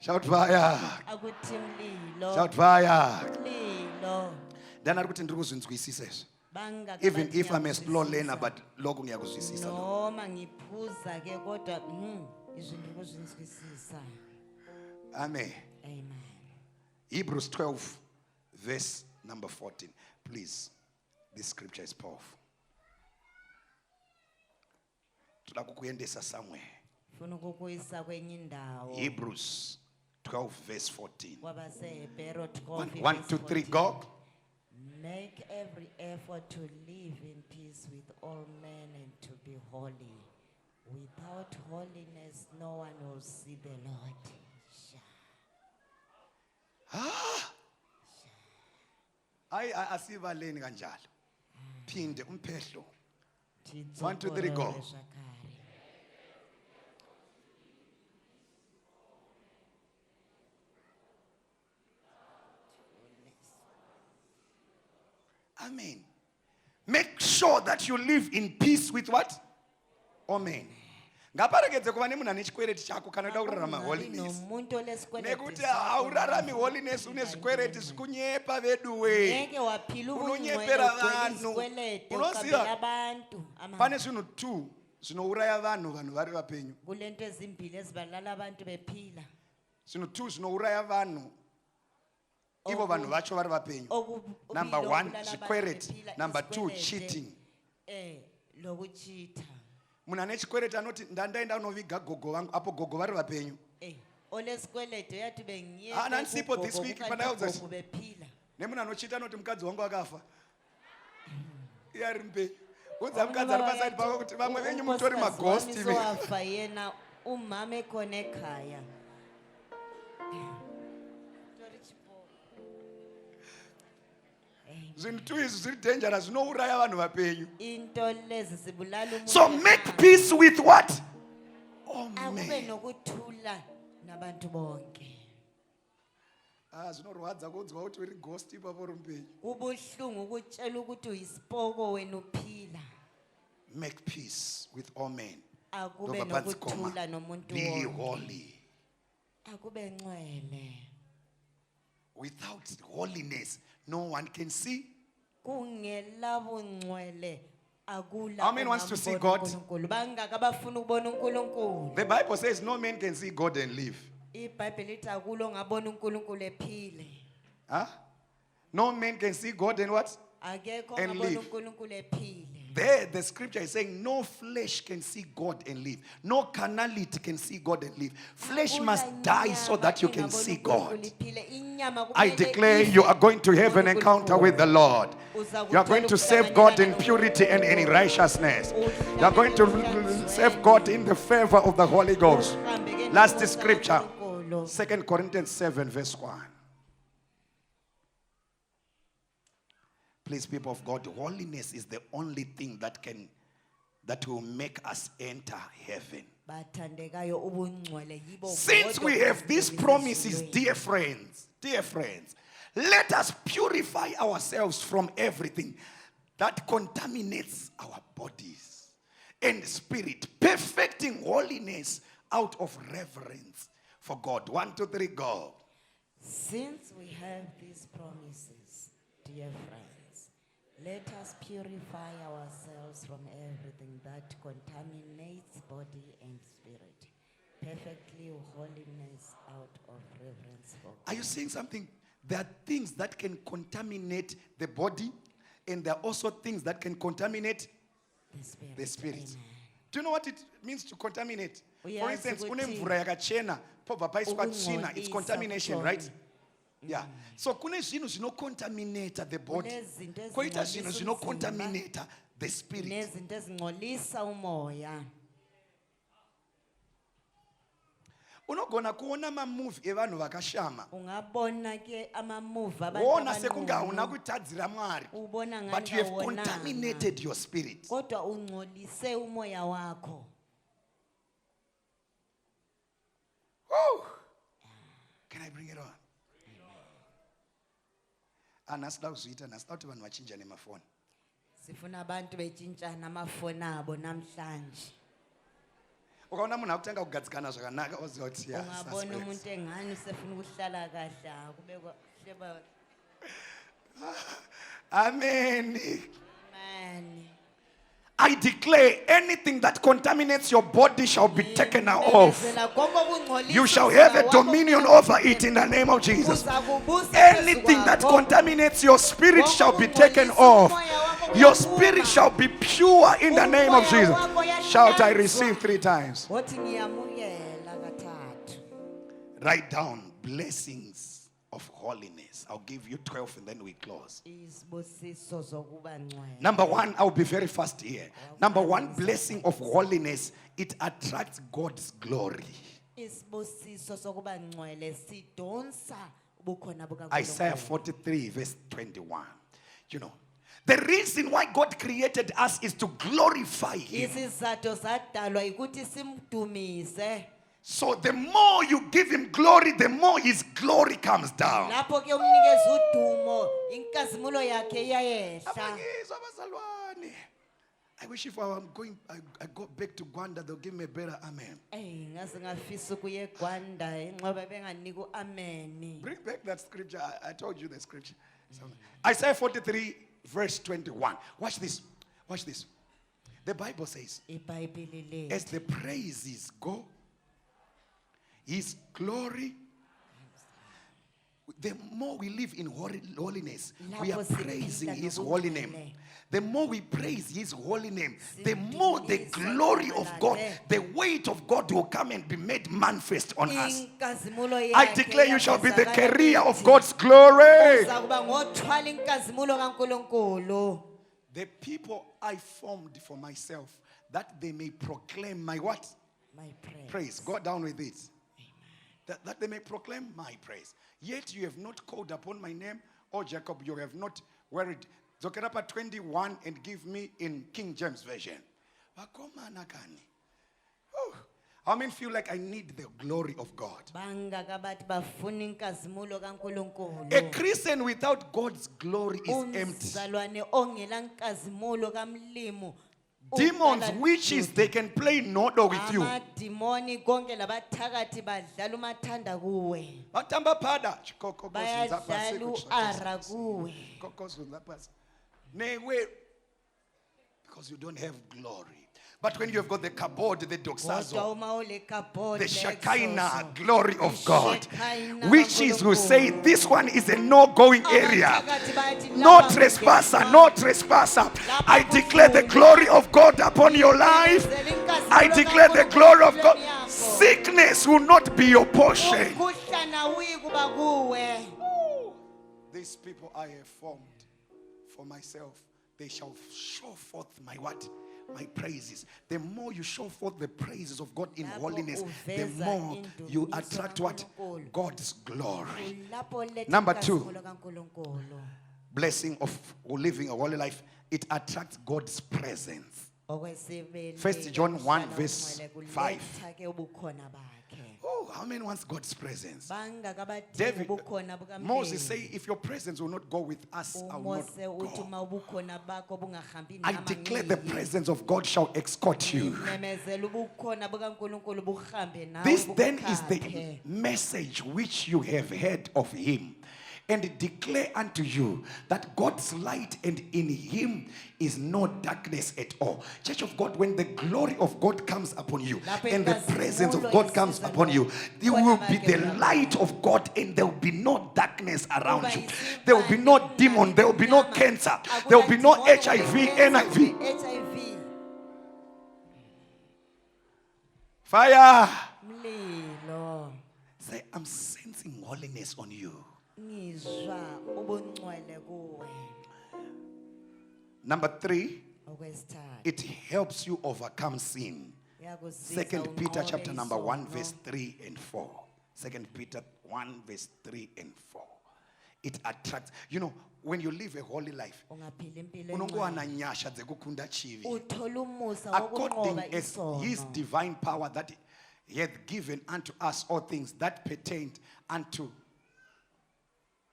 Shout fire. Akuthi mlilo. Shout fire. Mlilo. Then I kuti ndiri kuzvinzwisisa izvi. Bangaka Even bathi if I'm a slow ngiyakuzwisisa. learner, but lokhu ngiyakuzwisisa. Noma ngiphuza ke kodwa izinto kuzizwisisa. Amen. Amen. Hebrews 12, verse number 14. Please, this scripture is powerful. Toda kukuendesa somewhere. Funa ukukuyisa kwenye indawo. Hebrews 12, verse 14. Kwabasehebero 12 1, 2, 3, go. Make every effort to live in peace with all men and to be holy. Without holiness, no one will see the Lord. Asivaleni kanjalo. Phinde umphehlo. Thixo 1, 2, 3, go. korore shakare. Amen. Make sure that you live in peace with what? Amen. Ngaparegedze kuva nemunhu ane chikwereti chako kana uda kurarama holiness. Nomuntu olesikweleti Nekuti sakho haurarami holiness une zvikwereti zvikunyepa veduwe. ngeke waphila Unonyepera ubungcwele vanhu. ugcwele Unoziva? abantu. Pane zvinhu 2 zvinouraya vanhu vari vapenyu. Kulento ezimbili ezibalala abantu bephila. Zvinhu 2 zvinouraya vanhu. Ivo vanhu vacho vari vapenyu. Okubili Number 1, okubulala abantu zvikwereti. bephila, Number 2, isikweleti. cheating. Lokuchitha. Munhu ane chikwereti anoti ndandaenda kunoviga gogo vangu apo gogo vari vapenyu. Olesikweleti yathi bengiye Nansipo this week pandakaudza bephila. nemunhu anochita anoti mukadzi wangu akafa. Iye ari mupenyu. Unza mukadzi ari pasaidi pako kuti vamwe venyu mutori maghosti. Wafa yena umama ekhona ekhaya. Zvinhu 2 izvi zviri dangerous, zvinouraya vanhu vapenyu. Into lezi zibulala umuntu. So make peace with what? Akube Amen. nokuthula nabantu bonke. Zvinorwadza kunzwa kuti uri ghost ipapo uri mupenyu. Kubuhlungu ukutshela ukuthi uyisipoko wena uphila. Make peace with all men. Akube Ndobva panzi nokuthula koma. nomuntu Be wonke. holy. Akube ngcwele. Without holiness, no one can see. Kungela bungcwele akula. How many wants to see God? Bangaka abafuna ukubona uNkulunkulu. The Bible says no man can see God and live. iBhayibheli lithi akulo ngabona uNkulunkulu ephile. Huh? No man can see God and what? Akekho And ngabona live. uNkulunkulu ephile. There, the scripture is saying no flesh can see God and live. No carnality can see God and live. Flesh must die so that you can see God. I declare you are going to have an encounter with the Lord. You are going to serve God in purity and in righteousness. You are going to serve God in the favor of the Holy Ghost. Last scripture, 2 Corinthians 7 verse 1. Please, people of God, holiness is the only thing that will make us enter heaven. Since we have these promises, dear friends, let us purify ourselves from everything that contaminates our bodies and spirit, perfecting holiness out of reverence for God. 1, 2, 3, go. Since we have these promises, dear friends, let us purify ourselves from everything that contaminates body and spirit, perfectly holiness out of reverence for God. Are you saying something? There are things that can contaminate the body, and there are also things that can contaminate the spirit. Amen. Do you know what it means to contaminate? For Uyazi instance, ukuthi kunemvura yakachena, pobva paiswa tsvina, it's ukungcolisa contamination, kukhona. right? Yeah. So kune zvinhu zvinocontaminate the body. Kunezinto Koita zvinhu ezingcolisa zvinocontaminate the spirit. nezinto ezingcolisa umoya. Unogona kuona mamuvi evanhu vakashama. Ungabona ke amamuvi Wona sekunge abantu hauna kutadzira Mwari. ubona ngani But you have awonanga. contaminated your spirit. Kodwa ungcolise umoya wakho. Woo! Can I bring it on? Anasida kuzviita nasida kuti vanhu vachinja nemafoni. Sifuna abantu betshintshana amafoni abo namhlanje. Ukaona munhu akutanga kugadzikana zvakanaka oziva kuti Ungabona umuntu engani usefuna ukuhlala kahle kubekwa hleba. Amen. Amen. I declare anything that contaminates your body shall be taken off. You shall have a dominion over it in the name of Jesus. Anything that contaminates your spirit shall be taken off. Your spirit shall be pure in the name of Jesus. Shout, I receive 3 times. Write down blessings of holiness. I'll give you 12 and then we close. Number 1, I'll be very fast here. Number 1, blessing of holiness. It attracts God's glory. Isaiah 43 verse 21. You know, the reason why God created us is to glorify Him. So the more you give Him glory, the more His glory comes down. I wish if I go back to Gwanda, they'll give me a better amen. Bring back that scripture. I told you the scripture. Isaiah 43 verse 21. Watch this. Watch this. The Bible says, as the praises go, His glory, the more we live in holiness, we are praising His holy name. The more we praise His holy name, the more the glory of God, the weight of God will come and be made manifest on us. I declare you shall be the carrier of God's glory. The people I formed for myself, that they may proclaim my what? My praise. Go down with it. That they may proclaim my praise. Yet you have not called upon my name, or Jacob, you have not worried. Zokerapa 21 and give me in King James Version. How many feel like I need the glory of God? A Christian without God's glory is empty. Demons, witches, they can play nodo with you. Because you don't have glory. But when you have got the kabod, the doxazo, the Shekinah glory of God, witches will say this one is a no-going area. No trespasser, no trespasser. I declare the glory of God upon your life. I declare the glory of God. Sickness will not be your portion. These people I have formed for myself, they shall show forth my what? My praises. The more you show forth the praises of God in holiness, the more you attract what? God's glory. Number 2, blessing of living a holy life. It attracts God's presence. 1 John 1 verse 5. Oh, how many wants God's presence? Bangaka abadinga David, ubukhona bukaMlungu. Moses say, if your presence will not go with us, I will uMose not uthi go. uma ubukhona bakho bungahambi I nami declare the ngiyi. presence of God shall escort you. Memezela ubukhona bukaNkulunkulu buhambe nawe This then is the bukukhaphe. message which you have heard of him, and declare unto you that God's light, and in him is no darkness at all. Church of God, when the glory of God comes upon you and the presence of God comes upon you, there will be the light of God, and there will be no darkness around you. There will be no demon, there will be no cancer, there will be no HIV, NIV. HIV. Fire! Mlilo. Say, I'm sensing holiness on you. Ngizwa ubungcwele kuwe. Number 3, Okwesithathu. it helps you overcome sin. Iyakuzisa 2 Peter unqobe chapter number 1 isono. verse 3 and 4. 2 Peter 1 verse 3 and 4. It attracts. You know, when you live a holy life, Ungaphila impilo unongoana engcwele. nyasha dzekukunda chivi. Uthola umusa According wokunqoba as his isono. divine power that he hath given unto us all things that pertained unto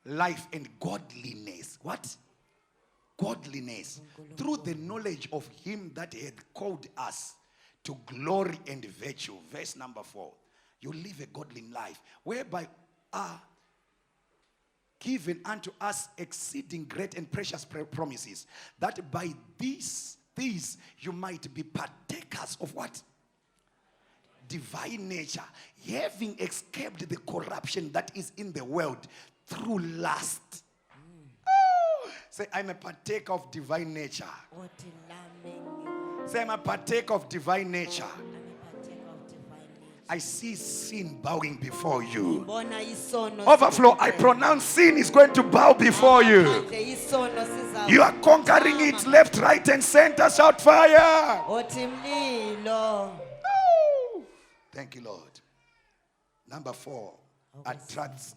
life and godliness. What? Godliness. Through the knowledge of him that hath called us to glory and virtue. Verse number 4. You live a godly life, whereby are given unto us exceeding great and precious promises, that by these you might be partakers of what? Divine nature, having escaped the corruption that is in the world through lust. Oh, say, I'm a partaker of divine nature. Uthi lami Say, I'm a partaker of divine nature. I'm a partaker of divine nature. I see sin bowing before you. Ngibona isono Overflow, I pronounce sin is going to bow before you. Ngaphandle isono siza- You are conquering it left, right, and center. Shout fire. Uthi mlilo. Thank you, Lord. Number 4, attracts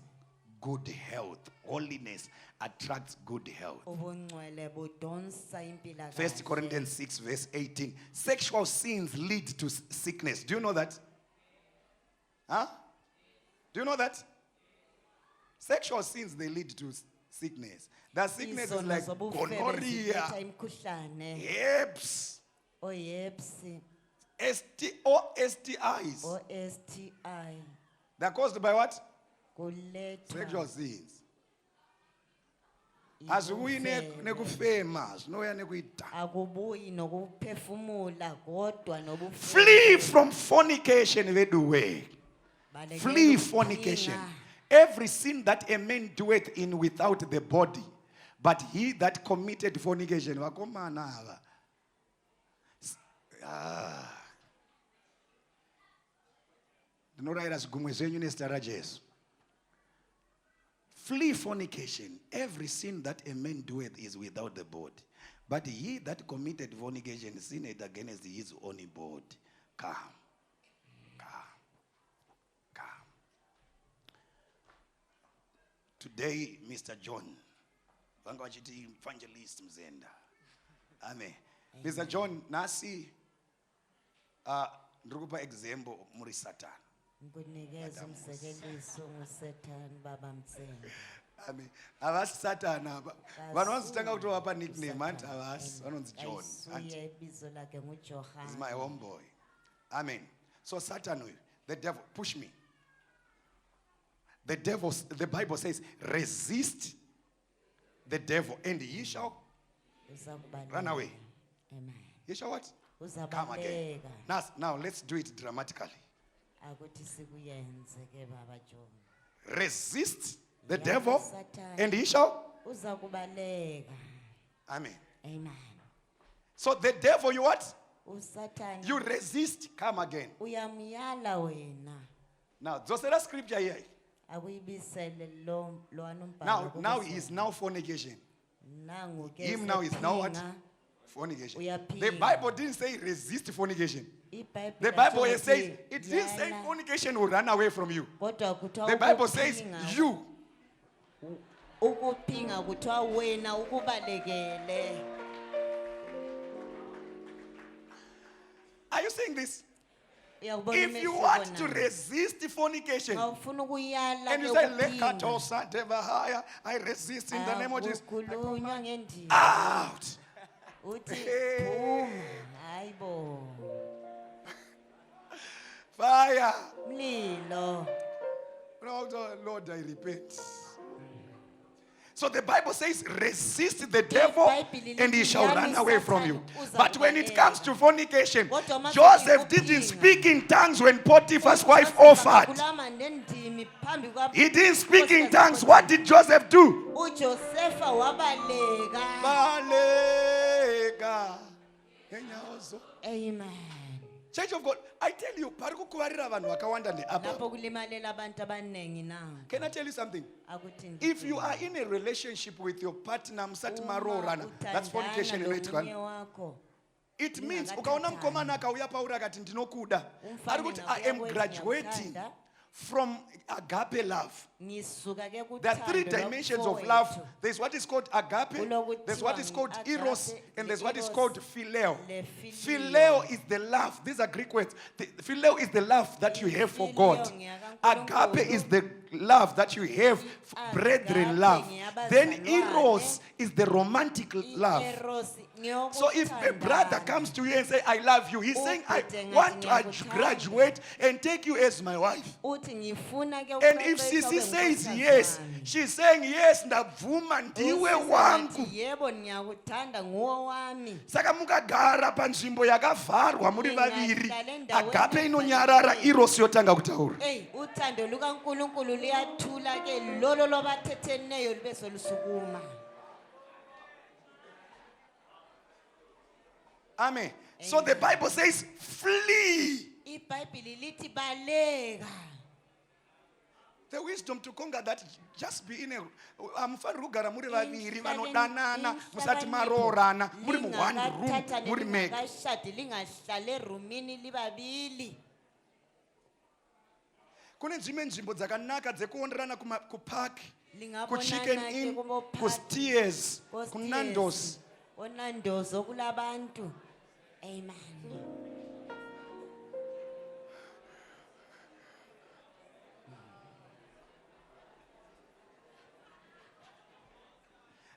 good health. Holiness attracts good health. Ubungcwele budonsa impilakahle. 1 Corinthians 6 verse 18. Sexual sins lead to sickness. Do you know that? Huh? Do you know that? Sexual sins, they lead to sickness. That sickness is Izono like zobufebe gonorrhea, ziletha imikhuhlane. herpes, Oyepsi, or STIs. o-STI. They're caused by what? Kuletha Sexual sins. Azibuyi ubufebe. nekufema, zinoya nekuyida. Akubuyi nokuphefumula kodwa nobufebe. Flee from fornication way. Balekela Flee ukuphinga. fornication. Every sin that a man doeth in without the body, but he that committed fornication. Wakomana ava. Ndinoraira zigumwe zenyu nezita Jesu. Flee fornication. Every sin that a man doeth is without the body, but he that committed fornication sinned against his own body. Come. Today, Mr. John, Vangwachiti Evangelist Mzenda. Amen. Mr. John, nasi ndikupa example muri Satan. Ngikunikeza umzekeliso nguSatan baba Mtsenga. Amen. Avasi Satan aba. Vanonzitanga kuti wapa nickname anti avasi vanonzi John. Ayisuye ibizo lakhe nguJohana. He's my homeboy. Amen. So Satan, the devil, push me. The Bible says, resist the devil and he shall Uzakubaleka. run away. Amen. He shall what? Come again. Uzabaleka. Now let's do it dramatically. Akuthi sikuyenze ke baba John. Resist the Yeah, devil Satan. and he shall. Uzakubaleka. Amen. Amen. So the devil, you what? uSathane You resist, come again. uyamyala wena Now, just that scripture here. akuyibisele lo umbhalo Now he is now fornication. nangu ke Him now is now what? sephinga, Fornication. Uyaphinga. The Bible didn't say resist fornication. iBhayibheli The Bible lathi says it didn't say yala, fornication will run away from you. kodwa kuthiwa The Bible says ukuphinga, you. ukuphinga kuthiwa wena ukubalekele. Are you saying this? If you want to resist fornication, and you say, "Lekatosa devahaya," I resist in the name of Jesus. Out. Fire. Lord, I repent. So the Bible says, resist the devil and he shall run away from you. But when it comes to fornication, Joseph didn't speak in tongues when Potiphar's wife offered. He didn't speak in tongues. What did Joseph do? Amen. Church of God, I tell you, can I tell you something? If you are in a relationship with your partner, that's fornication in it. It means I am graduating from agape love. There are three dimensions of love. There's what is called agape, there's what is called eros, and there's what is called phileo. Phileo is the love. These are Greek words. Phileo is the love that you have for God. Agape is the love that you have, brethren love. Then eros is the romantic love. So if a brother comes to you and say, "I love you," he's saying, "I want to graduate and take you as my wife." And if Sisi says yes, she's saying, "Yes, ndavuma ndiwe wangu." Saka mukagara panzvimbo yakavharwa muri vaviri, agape inonyarara, eros yotanga kutaura. Amen. So the Bible says, flee. The wisdom to conquer that, just be in a amfarugara muri vaviri vanodanana musati marorana muri mu one room muri make. Kune dzimwe nzvimbo dzakanaka dzekuonerana kupark, kuchicken inn, kusteers, kunandos. Amen.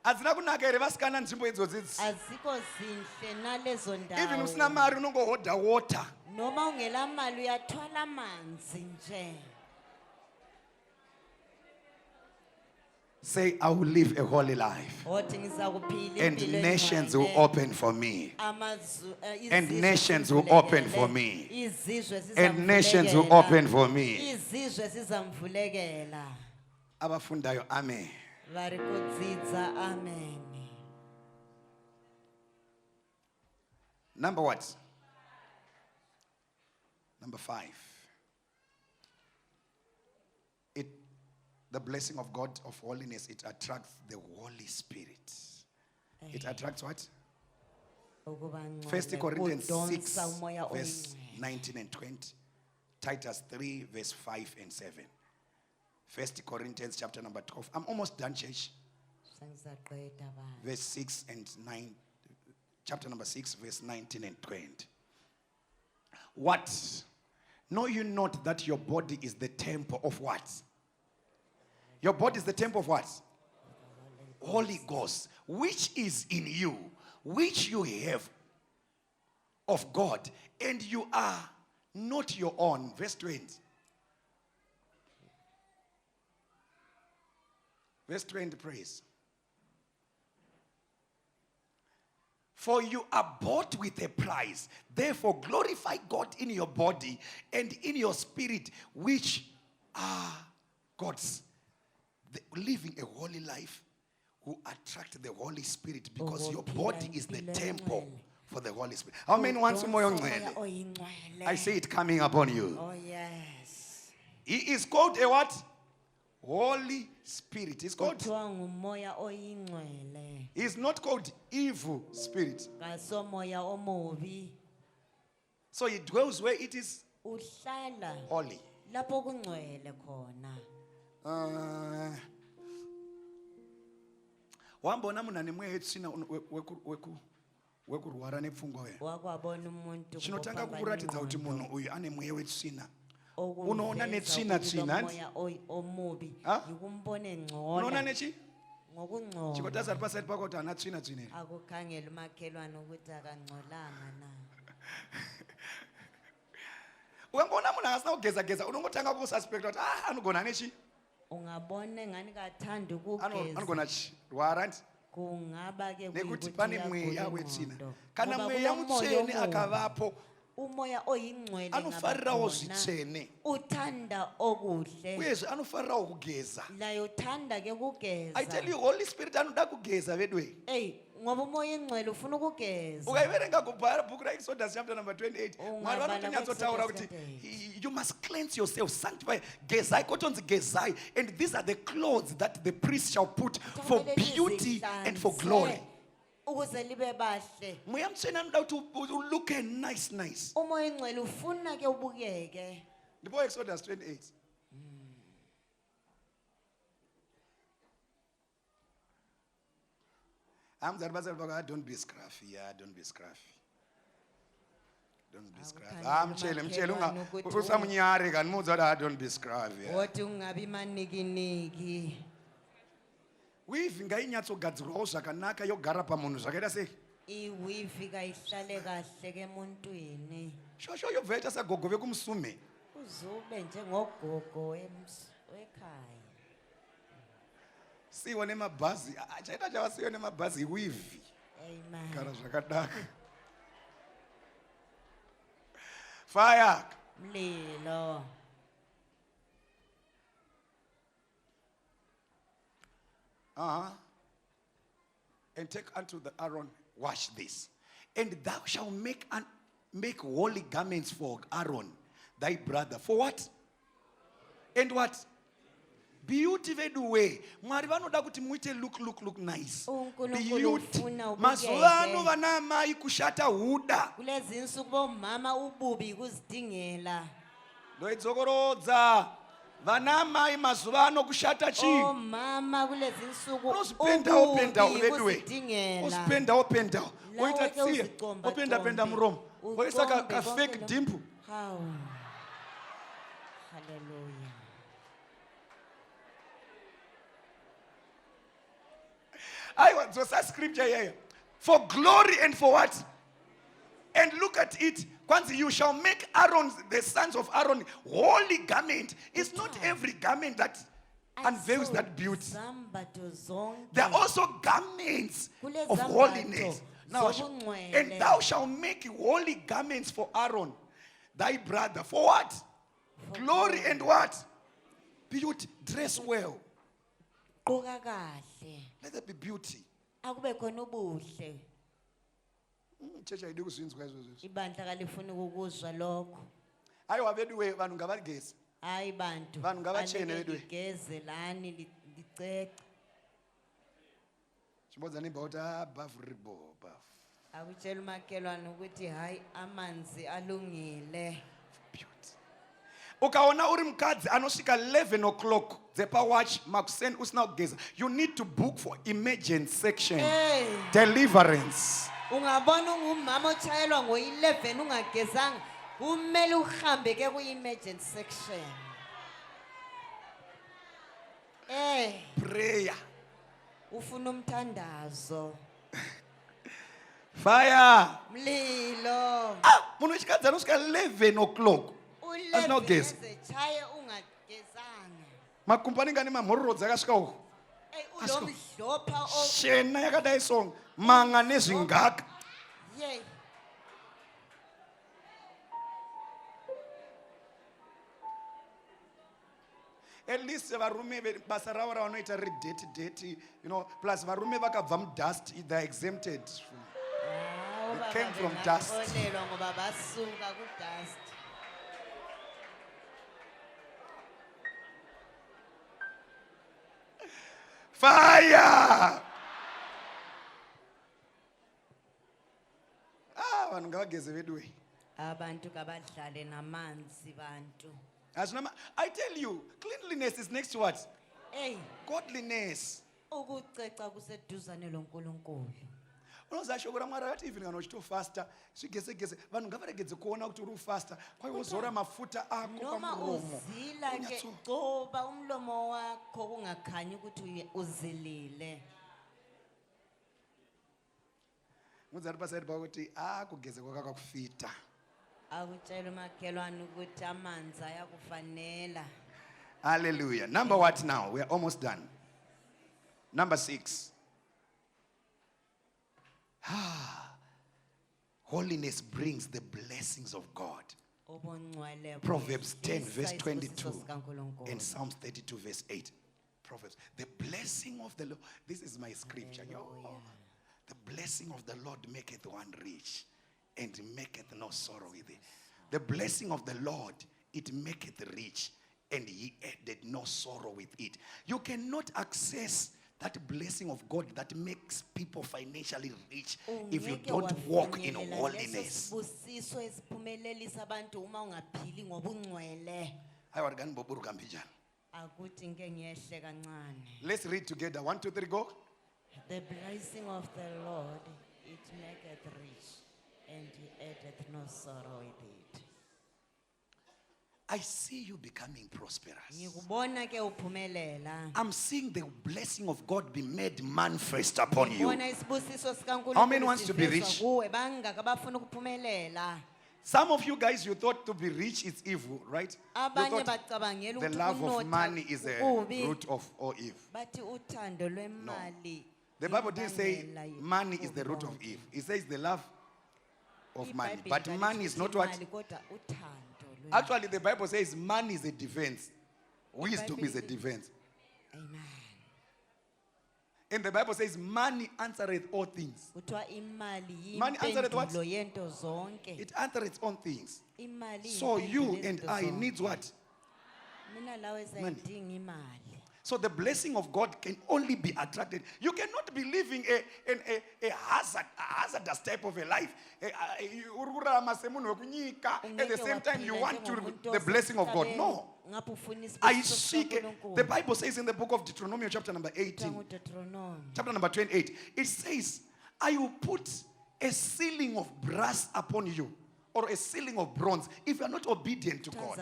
Azina kunaka here vasikana nzvimbo idzodzi. Even usina mari unongohodha water. Noma ungela mali uyathola amanzi nje. Say, "I will live a holy life. And nations will open for me. And nations will open for me. And nations will open for me." Abafundayo, amen. Amen. Number what? Number 5. The blessing of God of holiness, it attracts the Holy Spirit. It attracts what? 1 Corinthians 6, verse 19 and 20. Titus 3, verse 5 and 7. 1 Corinthians chapter number 12. I'm almost done, church. Verse 6 and 9. Chapter number 6, verse 19 and 20. What? Know you not that your body is the temple of what? Your body is the temple of what? Holy Ghost, which is in you, which you have of God, and you are not your own. Verse 20. Verse 20, praise. For you are bought with a price. Therefore, glorify God in your body and in your spirit, which are God's. Living a holy life will attract the Holy Spirit, because your body is the temple for the Holy Spirit. How many wants more? I see it coming upon you. Oh yes. He is called a what? Holy Spirit. He's called. He's not called evil spirit. So he dwells where it is holy. Wambona munani mwe hetsina wekurwara nepfungwa wena wakwabona umuntu chinotanga opambana kukuratidza kuti ingqondo, munhu uyu ane mweya wetsvina okuveza unoona netsvina ukuthi tsvina, lo moya omubi Ha? yikumbone unoona ngcola nechi ngokungcola. chikoti asati pasati pako kuti hana tsvina tsvina here. Akukhangela umakhelwane ukuthi akangcolanga na. ukangoona munhu akasina kugeza unongotanga kususpecta kuti anogona nechi Ungabona ngani kathanda ukugeza. anogona chi rwara ndi Kungaba ke nekuti kuyikuthi pane uyagula mweya ingqondo. wetsvina kana Ngoba mweya kulo moya mutsvene omubi, akavapo umoya oyingcwele anofarirawo ngabakhona, zvitsvene uthanda okuhle uyezve anofarirawo kugeza. laye uthanda ke kugeza. I tell you, Holy Spirit anoda kugeza vedwe. Ngoba umoya ingcwele ufuna ukugeza. Ukaiverenga kubhara bhuku raExodus chapter number 28 mwari Ungabala vanotonyatsotaura ku-Exodus kuti you must cleanse yourself, sanctify, gezai kotonzi gezai, and these are the clothes that the priest shall put for Kufanele beauty lizihlanze and for glory. ukuze libe bahle. Mweya mutsvene anoda kuti uluke nice. Umoya ingcwele ufuna ke ubukeke. Ndipo Exodus 28 amzali bazali baka don't be scruffy, don't be scruffy. Don't be scruffy. Awuthandi Mtshele umakhelwane ukuthi usamunyari kani mudza kuti don't be scruffy. Wothi ungabi manikiniki. Weave ngainyatsogadzirwawo zvakanaka yogara pamunhu zvakaita sei? Iwifi kayihlale kahle ke emuntwini. Shosho yobva yaita sagogo vekumusume. Uzube njengogogo wekhaya. Siwo nemabhazi. Chaita chavasiyo nemabhazi weave. Amen. Gara zvakadaka. Fire. Mlilo. And take unto the Aaron, wash this. And thou shalt make holy garments for Aaron, thy brother. For what? And what? Beauty veduwe. Mwari vanoda kuti muite look nice. uNkulunkulu Beauty. ufuna ubukeke. Mazuva ano vana amai kushata huda. Kulezi insuku bomama ububi kuzidingela. Ndoidzokorodza. Vana amai mazuva ano kushata chi. Oh mama kulezi insuku Usipenda vedwe. kuzidingela. Usipenda. Lawe Oita ke tsiya. uzicomba Openda muromo. Oisa ka fake dimple. Hawu. Hallelujah. I want to scripture here. For glory and for what? And look at it. Kwanzi, you shall make Aaron, the sons of Aaron, holy garment. It's not every garment that unveils that beauty. There are also garments of holiness. Now, and thou shalt make holy garments for Aaron, thy brother. For what? Glory and what? Beauty. Dress well. Let there be beauty. Akube khona ubuhle. Church ayidi kuzvinzwa izvozvo. Ibandla kalifuna ukuzwa lokho. Aiwa veduwe vanhu ngavageze. Hayi bantu. Vanhu ngavachene vedwe. Ligeze lani licece. Chimodza nebhauti bavribo bav. Akutshela umakhelwane ukuthi hayi amanzi alungile. Beauty. Ukaona uri mukadzi anosvika 11 o'clock dzepa watch makuseni usina kugeza, you need to book for emergency section. Hey. Deliverance. Ungabona ungumama otshayelwa ngo-11 ungagezanga, kumele uhambe ke ku-emergency section. Prayer. Ufuna umthandazo. Fire. Mlilo. Munhu wechikadzi anosvika 11 o'clock asina kugeza. Chaye ungagezanga. Makumpani ngane mamhororodzi akasvika uko. Unomdlopha Shena yakadai song manga nezvingaka. Yey. At least varume basa ravo ravanoita ri dirty, plus varume vakabva mudust, they are exempted. They came from dust. Olelwa ngoba basuka ku-dust. Fire! Vanhu ngavageze vedwe. Abantu kabadlale namanzi bantu. I tell you, cleanliness is next to what? Hey, Godliness. ukuceca kuseduzane loNkulunkulu. unozashokora mwari akati even kana uchitofasta zvigese vanhu ngavaregedze kuona kuti uri kufasta kwai wozora mafuta ako noma pamuromo uzila ke coba umlomo wakho kungakhanyi ukuthi uzilile. mudzari pasaidi pako kuti kugeze kwakakufita. Akutshela umakhelwane ukuthi amanzi ayakufanela. Hallelujah. Number what now? We are almost done. Number 6. Holiness brings the blessings of God. Proverbs 10 verse 22 and Psalms 32 verse 8. Proverbs. The blessing of the Lord. This is my scripture. The blessing of the Lord maketh one rich and maketh no sorrow with it. The blessing of the Lord, it maketh rich, and he added no sorrow with it. You cannot access that blessing of God that makes people financially rich if you don't walk in holiness. Let's read together. 1, 2, 3, go. The blessing of the Lord, it maketh rich, and he addeth no sorrow with it. I see you becoming prosperous. I'm seeing the blessing of God be made manifest upon you. How many wants to be rich? Some of you guys, you thought to be rich is evil, right? You thought the love of money is the root of all evil. No. The Bible didn't say money is the root of evil. It says the love of money. But money is not what? Actually, the Bible says money is a defense. Wisdom is a defense. Amen. And the Bible says money answereth all things. Money answereth what? It answereth all things. So you and I need what? Money. So the blessing of God can only be attracted. You cannot be living a hazardous type of a life. At the same time, you want the blessing of God. No. I seek. The Bible says in the book of Deuteronomy, chapter number 18, chapter number 28, it says, I will put a ceiling of brass upon you, or a ceiling of bronze, if you are not obedient to God.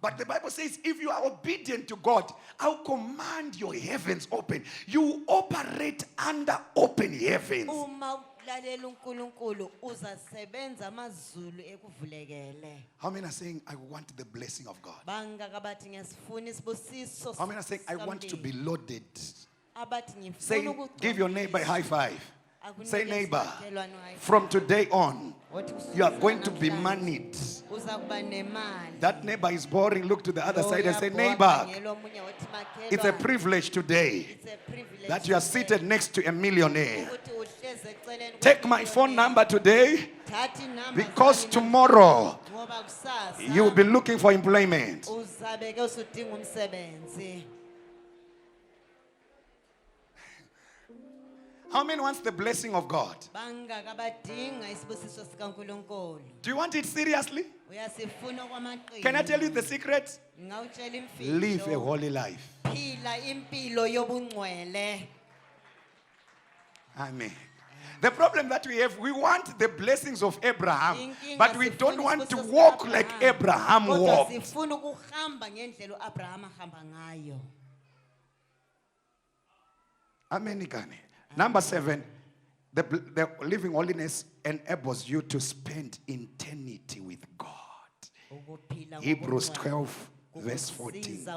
But the Bible says, if you are obedient to God, I'll command your heavens open. You operate under open heavens. How many are saying, I want the blessing of God? How many are saying, I want to be loaded? Say, give your neighbor a high five. Say, neighbor, from today on, you are going to be moneyed. That neighbor is boring. Look to the other side and say, neighbor, it's a privilege today that you are seated next to a millionaire. Take my phone number today, because tomorrow you will be looking for employment. How many wants the blessing of God? Do you want it seriously? Can I tell you the secret? Live a holy life. Amen. The problem that we have, we want the blessings of Abraham, but we don't want to walk like Abraham walked. Amen. Number 7, the living holiness enables you to spend eternity with God. Hebrews 12 verse 14.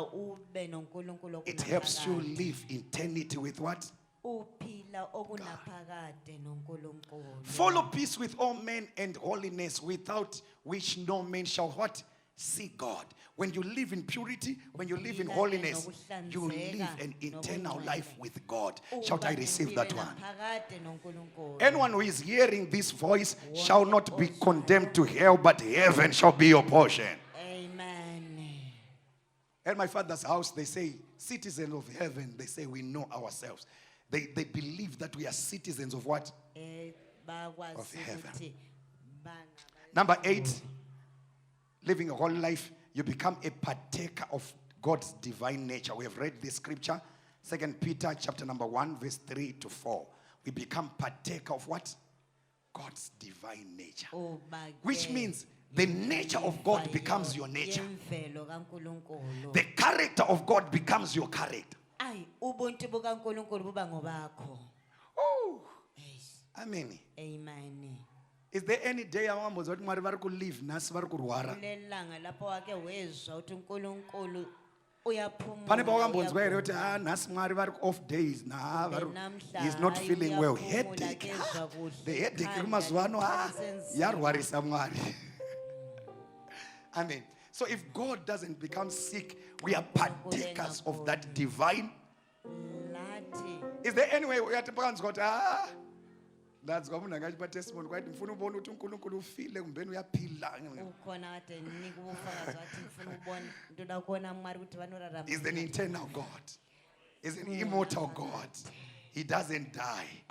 It helps you live eternity with what? God. Follow peace with all men and holiness, without which no man shall what? See God. When you live in purity, when you live in holiness, you live an eternal life with God. Shout, I receive that one. Anyone who is hearing this voice shall not be condemned to hell, but heaven shall be your portion. Amen. At my father's house, they say, citizens of heaven, they say we know ourselves. They believe that we are citizens of what? Of heaven. Number 8, living a holy life, you become a partaker of God's divine nature. We have read this scripture, 2 Peter chapter number 1 verse 3 to 4. We become partaker of what? God's divine nature. Which means the nature of God becomes your nature. The character of God becomes your character. Oh, amen. Amen. Is there any day I want to live? Off days. He's not feeling well. Headache. The headache. I mean, so if God doesn't become sick, we are partakers of that divine. Is there any way we are to God? That's God. I got testimony. Quite funu bonu tunkulu feel umbeni uyaphila. Is an internal God. Is an immortal God. He doesn't die.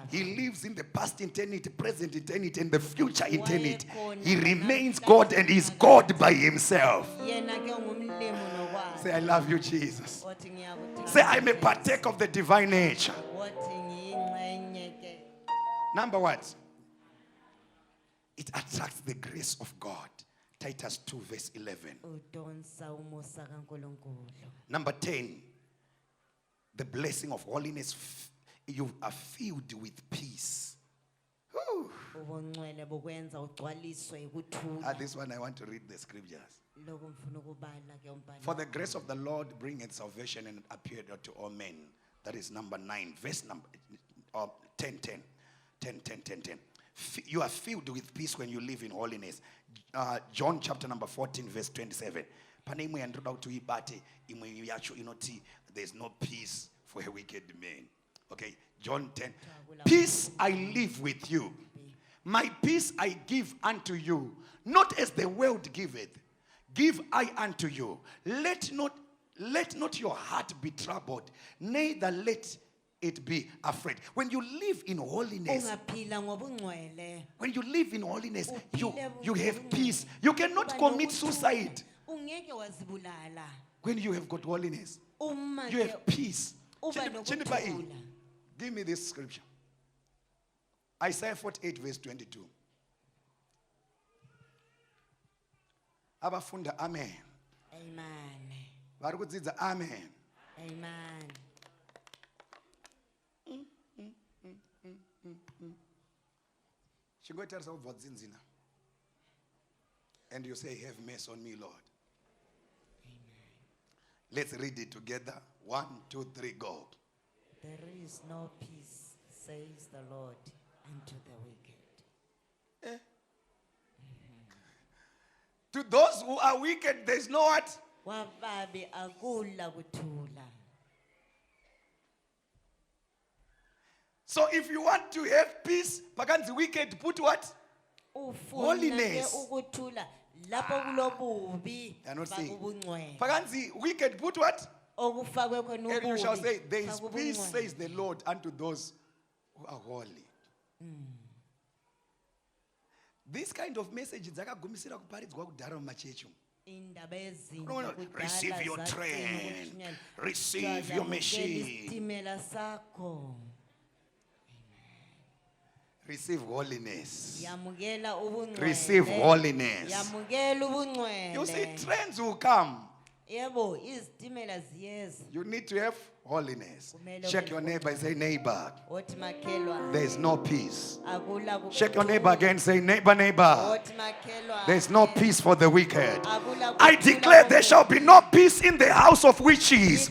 He lives in the past eternity, present eternity, and the future eternity. He remains God and is God by himself. Say, I love you, Jesus. Say, I'm a partaker of the divine nature. Number what? It attracts the grace of God. Titus 2 verse 11. Number 10. The blessing of holiness. You are filled with peace. This one I want to read the scriptures. For the grace of the Lord bringeth salvation and appeared unto all men. That is number 9. Verse number 10. You are filled with peace when you live in holiness. John chapter number 14 verse 27. There's no peace for a wicked man. Okay, John 10. Peace I live with you. My peace I give unto you. Not as the world giveth, give I unto you. Let not your heart be troubled, neither let it be afraid. When you live in holiness, you have peace. You cannot commit suicide when you have got holiness. You have peace. Give me this scripture. Isaiah 48 verse 22. Abafunda amen. Amen. Varikudzidza amen. Amen. And you say, have mercy on me, Lord. Amen. Let's read it together. 1, 2, 3, go. There is no peace, says the Lord, unto the wicked. To those who are wicked, there's no what? So if you want to have peace, paganzi wicked, put what? Holiness. They are not saying. Paganzi wicked, put what? And you shall say, there is peace, says the Lord, unto those who are holy. This kind of message is receive your train, receive your machine. Receive holiness. Receive holiness. You see, trends will come. You need to have holiness. Check your neighbor and say, neighbor, there is no peace. Check your neighbor again, say, neighbor, there is no peace for the wicked. I declare there shall be no peace in the house of witches.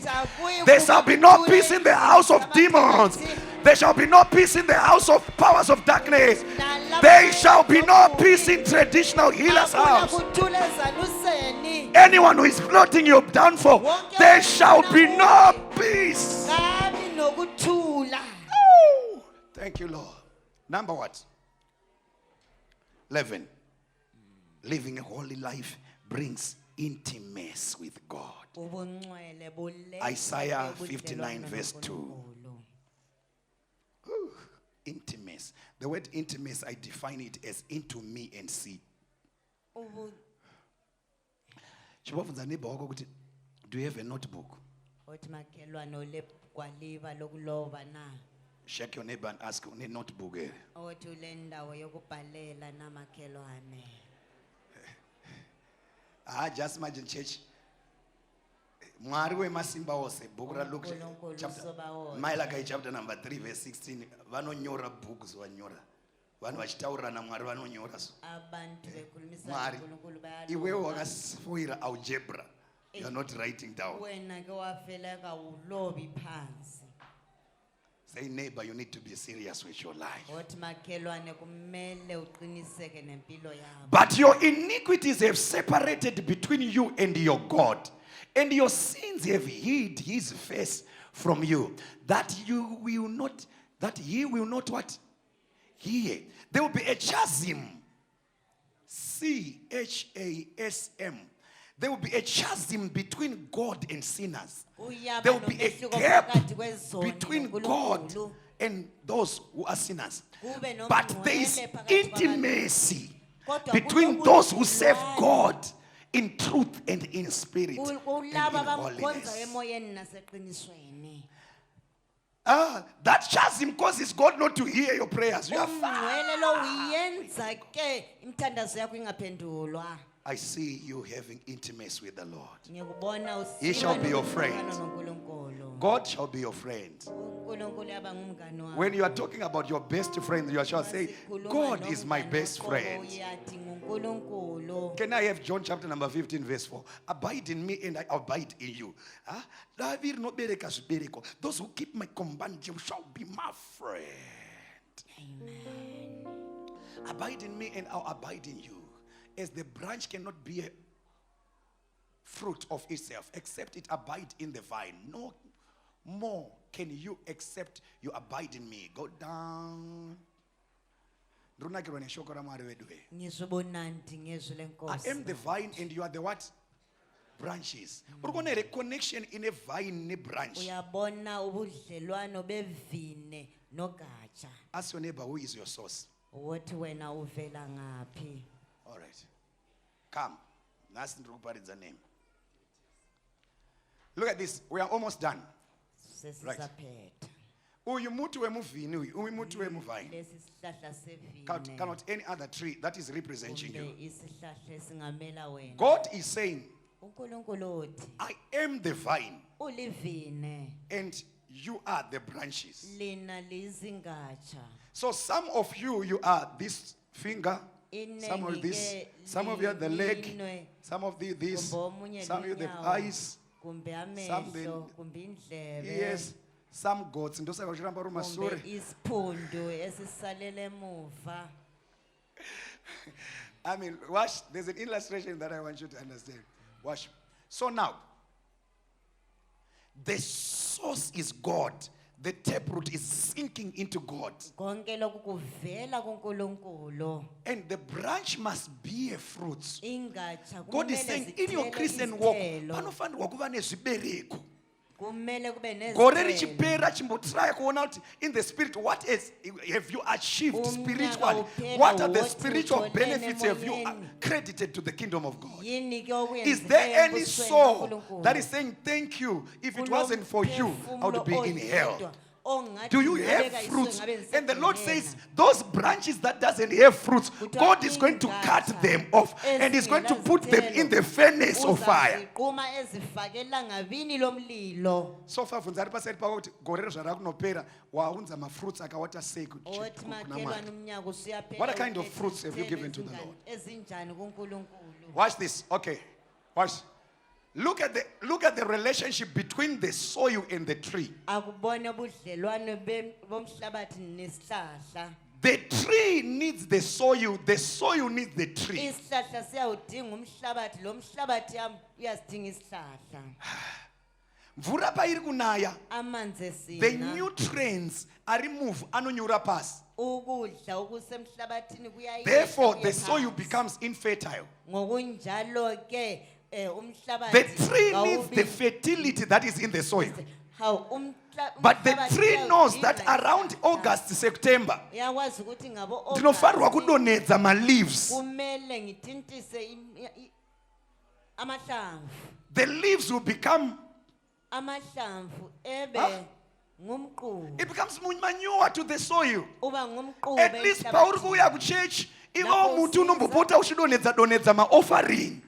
There shall be no peace in the house of demons. There shall be no peace in the house of powers of darkness. There shall be no peace in traditional healers' house. Anyone who is plotting your downfall, there shall be no peace. Oh, thank you, Lord. Number what? 11. Living a holy life brings intimacy with God. Isaiah 59 verse 2. Intimacy. The word intimacy, I define it as into me and see. Do you have a notebook? Othi makhelwane ule gwaliba lokuloba na. Shake your neighbor and ask, "Une notebook here?" Othi ule ndawo yokubhalela na makhelwane. Just imagine church. Mwari wemasimba wose book ra Luke uNkulunkulu chapter usoba wodwa. Malachi chapter number 3 verse 16 vanonyora books vanyora vanhu vachitaurana Mwari vanonyora so Abantu bekhulumisa Mwari uNkulunkulu iwewe bayaloba. wakasifoira algebra you are not writing down. Wena ke wafeleka ulobi phansi. Say neighbor, you need to be serious with your life. Othi makhelwane kumele uqiniseke nempilo yakho. But your iniquities have separated between you and your God, and your sins have hid his face from you, that he will not what? Hear. There will be a chasm. CHASM. There will be a chasm between God and sinners. There will be a gap between God and those who are sinners. But there is intimacy between those who serve God in truth and in spirit and in holiness. That chasm causes God not to hear your prayers. You are fine. I see you having intimacy with the Lord. He shall be your friend. God shall be your friend. When you are talking about your best friend, you shall say, God is my best friend. Can I have John chapter number 15 verse 4? Abide in me and I abide in you. Those who keep my commandments shall be my friend. Amen. Abide in me and I'll abide in you. As the branch cannot bear fruit of itself except it abide in the vine, no more can you except you abide in me. Go down. I am the vine and you are the what? Branches. We're going to have a connection in a vine and branch. Ask your neighbor, who is your source? All right. Come. That's the name. Look at this. We are almost done. Right. Uyu muti wemuvini uyu, uyu muti wemuvine. Cannot any other tree that is representing you. God is saying, I am the vine and you are the branches. So some of you are this finger, some of this, some of you are the leg, some of this, some of you the eyes, some the ears, some goats. I mean, watch, there's an illustration that I want you to understand. Watch. So now, the source is God. The taproot is sinking into God. And the branch must bear fruits. God is saying, in your Christian walk, in the spirit, what have you achieved spiritually? What are the spiritual benefits have you credited to the kingdom of God? Is there any soul that is saying thank you? If it wasn't for you, I would be in hell. Do you have fruits? And the Lord says, those branches that doesn't have fruits, God is going to cut them off and He's going to put them in the furnace of fire. So far, what kind of fruits have you given to the Lord? Watch this. Okay. Watch. Look at the relationship between the soil and the tree. The tree needs the soil needs the tree. The nutrients are removed anonyura pass. Therefore the soil becomes infertile. The tree needs the fertility that is in the soil. But the tree knows that around August, September, tinofanirwa kudonhedza leaves. The leaves will become amahlamvu ebe ngumquba It becomes manure to the soil. uba ngumquba At least Paul kuya ku church, iba umuntu unombopota ushidonedza ma-offering.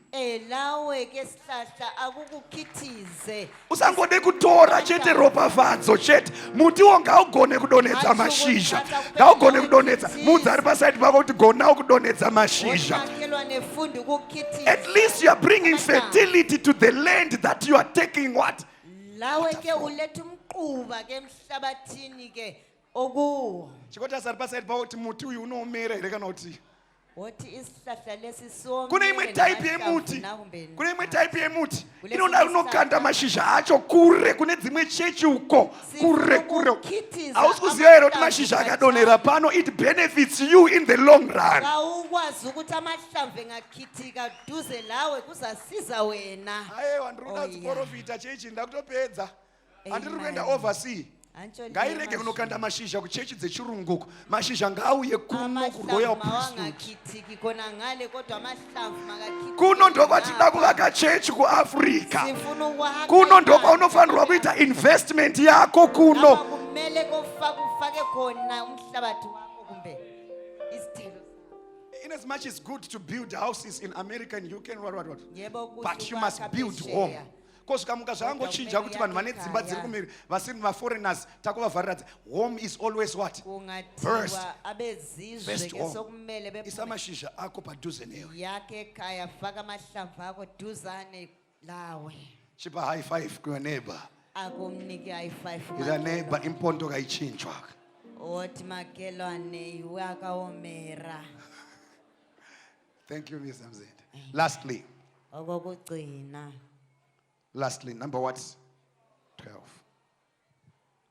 lawe ke sihlahla akukukhithize Usangode kutora chete ropafadzo chete muti ngaugone kudonedza mashizha ngaugone kudonedza munhu ari pasaidi pako kuti gonawo kudonedza mashizha. makhelwane funda ukukhithiza At least you are bringing fertility to the land that you are taking what? lawe ke uletha umquba ke emhlabathini ke okuwo Chikoti asari pasaidi pako kuti muti uyu unomera here kana kuti wothi isihlahla lesi somile kune imwe type yemuti namahlamvu kune imwe type yemuti inoda unokanda mashizha acho kure kune dzimwe chechi uko kure hausi kuziva here kuti mashizha akadonhera pano it benefits you in the long run. awukwazi ukuthi amahlamvu engakhitika duze lawe kuzasiza wena aiwa ndiri kuda kuprofita chechi ndakutopedza handiri kuenda oversea ngairege kunokanda mashizha kuchechi dzechirungu mashizha ngaauye kuno kuroyal priesthood kuno ndokwatida kuvaka chechi kuafrica kuno ndokwaunofanirwa kuita investment yako kuno kumele kufake khona umhlabathi wakho kumbe isithelo in as much as good to build houses in America and UK and what yebo but you must build home. Kosi kamuka zvangochinja kuti vanhu vane dzimba dziri kumiri vasiri maforeigners takuvavharira home is always what? First. First home. Isa mashizha ako padhuze newe. Yake kaya faka mahlamvu ako duzane lawe. Chipa high five kuyo neighbor. Akumnike high five. Ila neighbor impondo kayichinjwa. Othi makelwane iwe akaomera. Thank you Mr. Mzende. Lastly. Okokugcina. Lastly, number what? 12.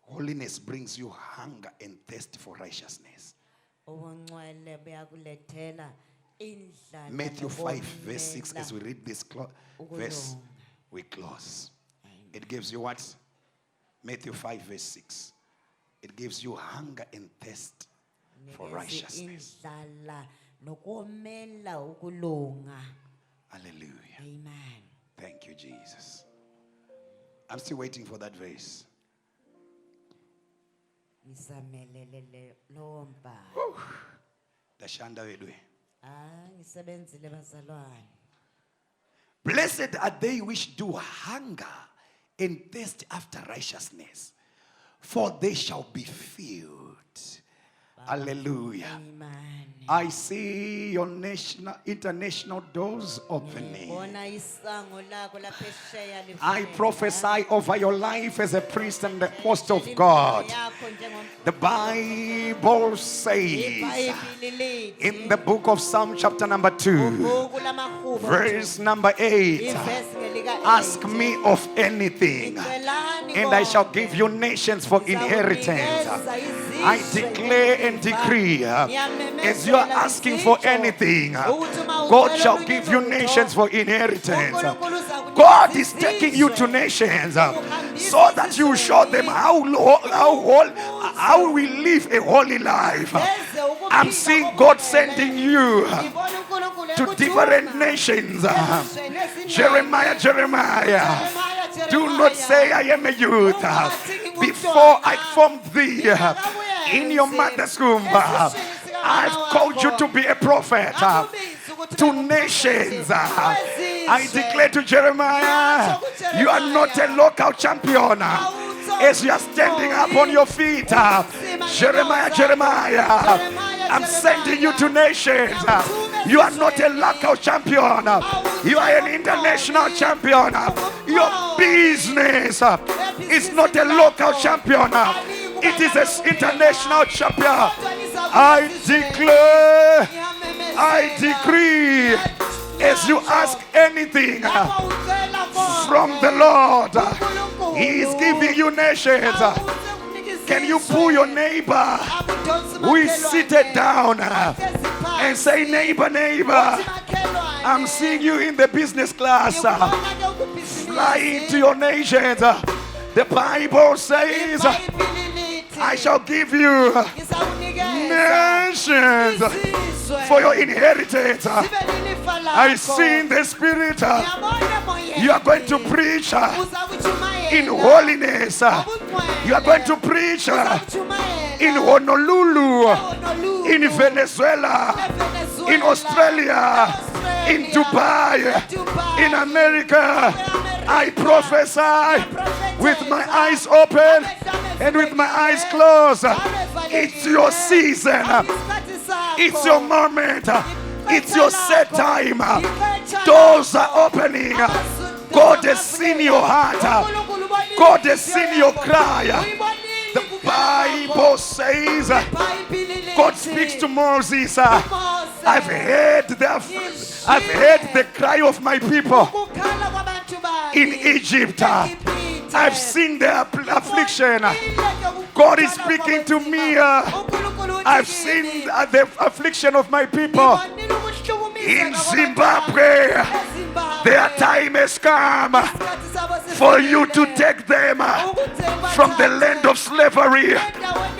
Holiness brings you hunger and thirst for righteousness. Matthew 5 verse 6, as we read this verse, we close. It gives you what? Matthew 5 verse 6. It gives you hunger and thirst for righteousness. Hallelujah. Amen. Thank you, Jesus. I'm still waiting for that verse. Blessed are they which do hunger and thirst after righteousness, for they shall be filled. Hallelujah. Amen. I see your international doors opening. I prophesy over your life as a priest and the host of God. The Bible says in the book of Psalm chapter number 2, verse number 8, ask me of anything and I shall give you nations for inheritance. I declare and decree, as you are asking for anything, God shall give you nations for inheritance. God is taking you to nations so that you show them how we live a holy life. I'm seeing God sending you to different nations. Jeremiah, do not say I am a youth. Before I formed thee in your mother's womb, I've called you to be a prophet to nations. I declare to Jeremiah, you are not a local champion. As you are standing up on your feet, Jeremiah, I'm sending you to nations. You are not a local champion. You are an international champion. Your business is not a local champion. It is an international champion. I declare, I decree, as you ask anything from the Lord, He is giving you nations. Can you pull your neighbor who is seated down and say, neighbor, I'm seeing you in the business class, flying to your nations. The Bible says, I shall give you nations for your inheritance. I see in the Spirit. You are going to preach in holiness. You are going to preach in Honolulu, in Venezuela, in Australia, in Dubai, in America. I prophesy with my eyes open and with my eyes closed. It's your season. It's your moment. It's your set time. Doors are opening. God has seen your heart. God has seen your cry. The Bible says God speaks to Moses. I've heard the cry of my people in Egypt. I've seen their affliction. God is speaking to me. I've seen the affliction of my people in Zimbabwe. Their time has come for you to take them from the land of slavery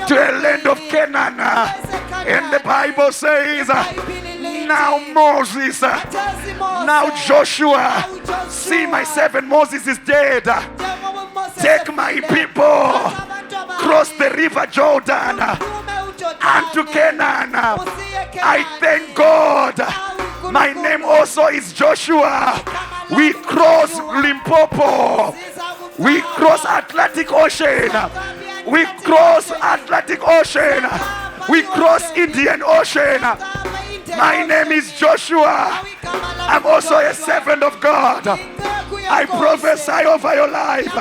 to a land of Canaan. And the Bible says, now Moses, now Joshua, see my servant Moses is dead. Take my people, cross the river Jordan unto Canaan. I thank God. My name also is Joshua. We cross Limpopo. We cross Atlantic Ocean. We cross Atlantic Ocean. We cross Indian Ocean. My name is Joshua. I'm also a servant of God. I prophesy over your life.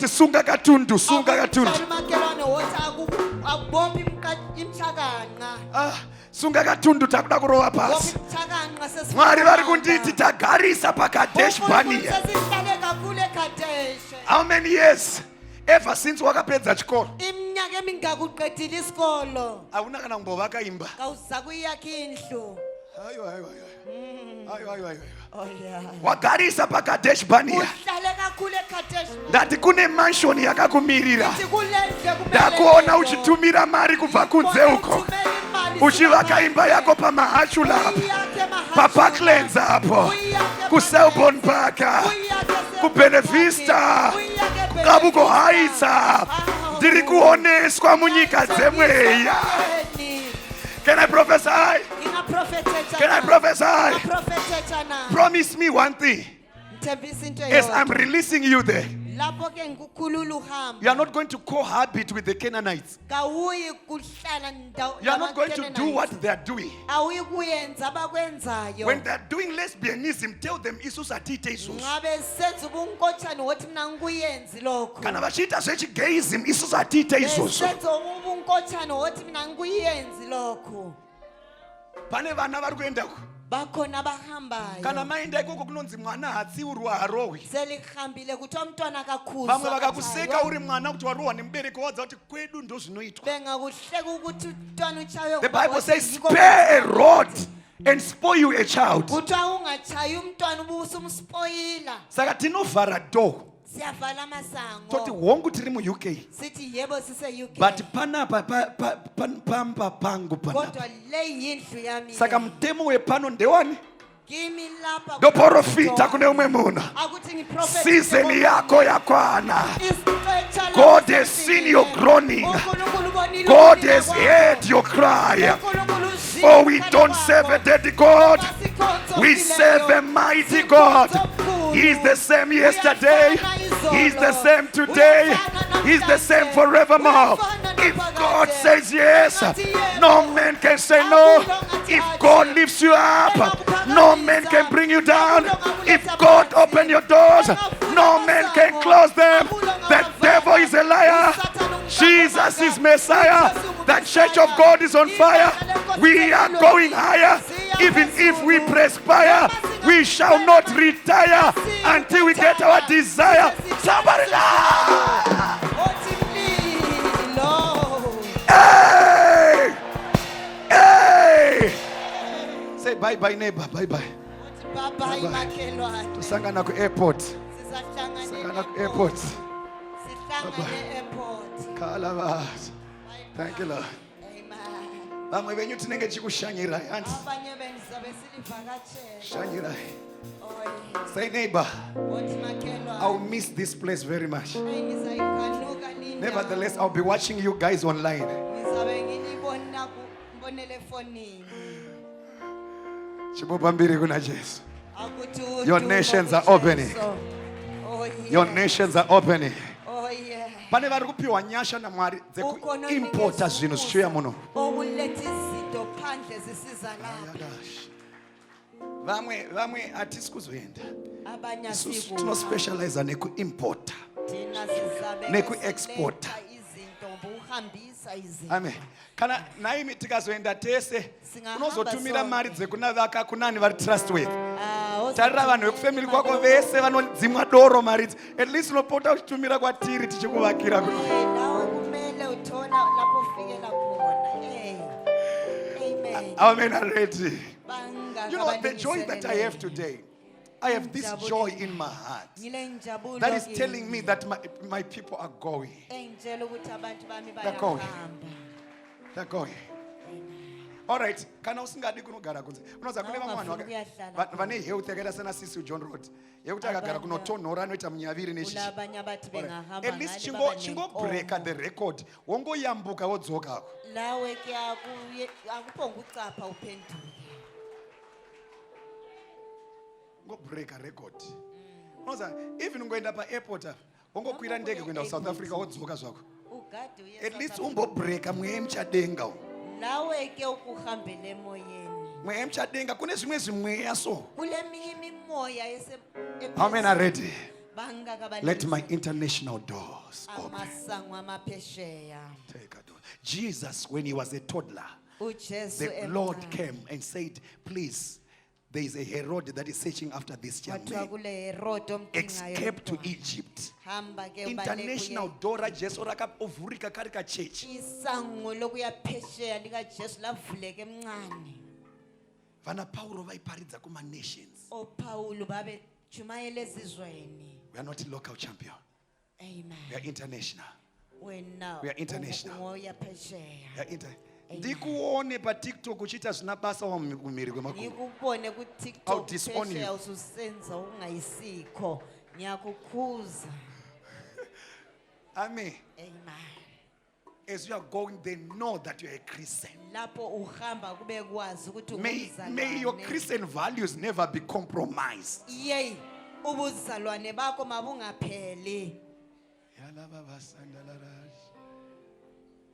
Sunga katundu. Sunga katundu takuda kurowa pasi. Mwari vari kunditi tagarisa paKadesh Barnea. How many years? Ever since wakapedza chikoro. Iminyaka emingakuqedile isikolo. Awuna kana kumbovaka imba. Kawuza kuyakha indlu. Hayo. Oh yeah. Wagarisa paKadesh Barnea. Uhlale kakhulu eKadesh. Ndati kune mansion yakakumirira. Ndakuona uchitumira mari kubva kunze uko. Uchivaka imba yako pamahachula paParklands apo, kuSelbourne Park, kuBenevista, kuKabuko Heights. Ndiri kuoneswa munyika dzemweya. Can I prophesy? Can I prophesy? Promise me one thing. As I'm releasing you there, you are not going to cohabit with the Canaanites. You are not going to do what they are doing. When they are doing lesbianism, tell them isus atite isus. Kana vachita zvechigayism isus atite isus. Pane vana vari kuendako. Bakhona bahambayo. Kana maenda ikoko kunonzi mwana hatsiurwa harohwi. Selihambile kuthiwa umntwana akakhuzwa. Vamwe vakakuseka uri mwana kuti warohwa nemubereki wadza kuti kwedu ndo zvinoitwa. Bengakuhleka ukuthi umntwana uchaye. The Bible says spare a rod and spoil a child. Kuthiwa ungachayi umntwana ubusumspoila. Saka tinovhara door. Siyavala amasango. Toti hongu tiri mu-UK. Sithi yebo sise UK. But panapa pamba pangu panapa. Kodwa le yindlu yami. Saka mtemo wepano ndewani? Kimi lapha. Do profita kune umwe munhu. Akuthi ngiprofete. Season yako yakwana. God has seen your groaning. God has heard your cry. For we don't serve a dead God. We serve a mighty God. He's the same yesterday. He's the same today. He's the same forevermore. If God says yes, no man can say no. If God lifts you up, no man can bring you down. If God opens your doors, no man can close them. The devil is a liar. Jesus is Messiah. The church of God is on fire. We are going higher. Even if we perspire, we shall not retire until we get our desire. Somebody now! Hey! Hey! Say bye-bye, neighbor. Bye-bye. Bye-bye. Tusangana ku airport. Tusangana ku airport. Bye-bye. Thank you, Lord. Amen. Vamwe venyu tinenge tichikushanyirai hanti. abanye benizabe silivakatshela. Shanyirai. Oh, yes. Say neighbor, Othi makhelwane. I'll miss this place very much. Hey, ngizayikhanuka lindawo. Nevertheless, I'll be watching you guys online. Ngizabe ngilibona ngibonele efonini. Chibobambiri kuna Jesu. Akuthi Your udumo nations are kuJesu. opening. Oh, yes. Your nations are opening. Oh, yeah. Pane vari kupiwa nyasha naMwari dzekuimporta zvinhu zvichiuya muno. Okuletha izinto phandle zisiza lapha. Vamwe hatisi kuzoenda. Abanye Isusu asikuho. tinospecialize nekuimporta. Thina sizabe Neku-exporta. siletha izinto ngokuhambisa izinto. Amen. Kana naimi tikazoenda tese Singahamba unozotumira sonke. mari dzekuna vakakunani vari trustworthy. Ah, Tarira vanhu vekufamily kwako vese vanodzimwa doro mari idzi. At least unopota uchitumira kwatiri tichikuvakira kuno. nawe kumele uthona lapho ufikela khona. Amen. Amen already. Banga You know the joy that I have today. I have this joy in my heart that is telling me that my people are going. engitshela ukuthi abantu bami They're going. bayahamba. They're going. All right. Kana usingadi kunogara kunze. Unoza kune vamwe vanhu vane health yakaita sana sisi John Road. Yekuti akagara kunotonhora anoita munyaviri nechichi. Kulabanye abathi bengahamba At least ngale chingobreka the record. Wongoyambuka wodzokako. lawe akuphonga ucapha uphenduke. Go break a record. Unoza even ungoenda pa airport wongokwira ndege kuenda South Africa wodzoka zvako. Ugade uye At least South umbobreka mweya muchadenga. lawe ke ukuhambele emoyeni. Mweya muchadenga kune zvimwe zvimweya so. Kule minye imimoya How many are ready? bangaka Let my international doors open. amasango amaphesheya. Take a door. Jesus, when he was a toddler, uJesu the Lord came and said, please, there is a Herod that is searching after this young wathiwa man. kule Herod omcingayo. Escape to Egypt. Hamba ke International door Jesu rakavhurika kari kachechi. isango lokuya phesheya lika Jesu lavuleka emncane. Vana Paulo vaiparidza kuma nations. oPaulo babe chumayele ezizweni. We are not local champion. Amen. We are international. Wena We are international. ngoya phesheya. We are ndikuone pa TikTok uchita zvina basa kumiri kwemakumbo. Ngikubone ku I'll TikTok disown you. phesheya ususenza ungayisikho. Ngiyakukhuza. Amen. Amen. As you are going, they know that you are a Christian. Lapho uhamba kube kwazi ukuthi May your Christian values never be compromised. Yey ubuzalwane bakho mabungapheli. Yalaba basandalala.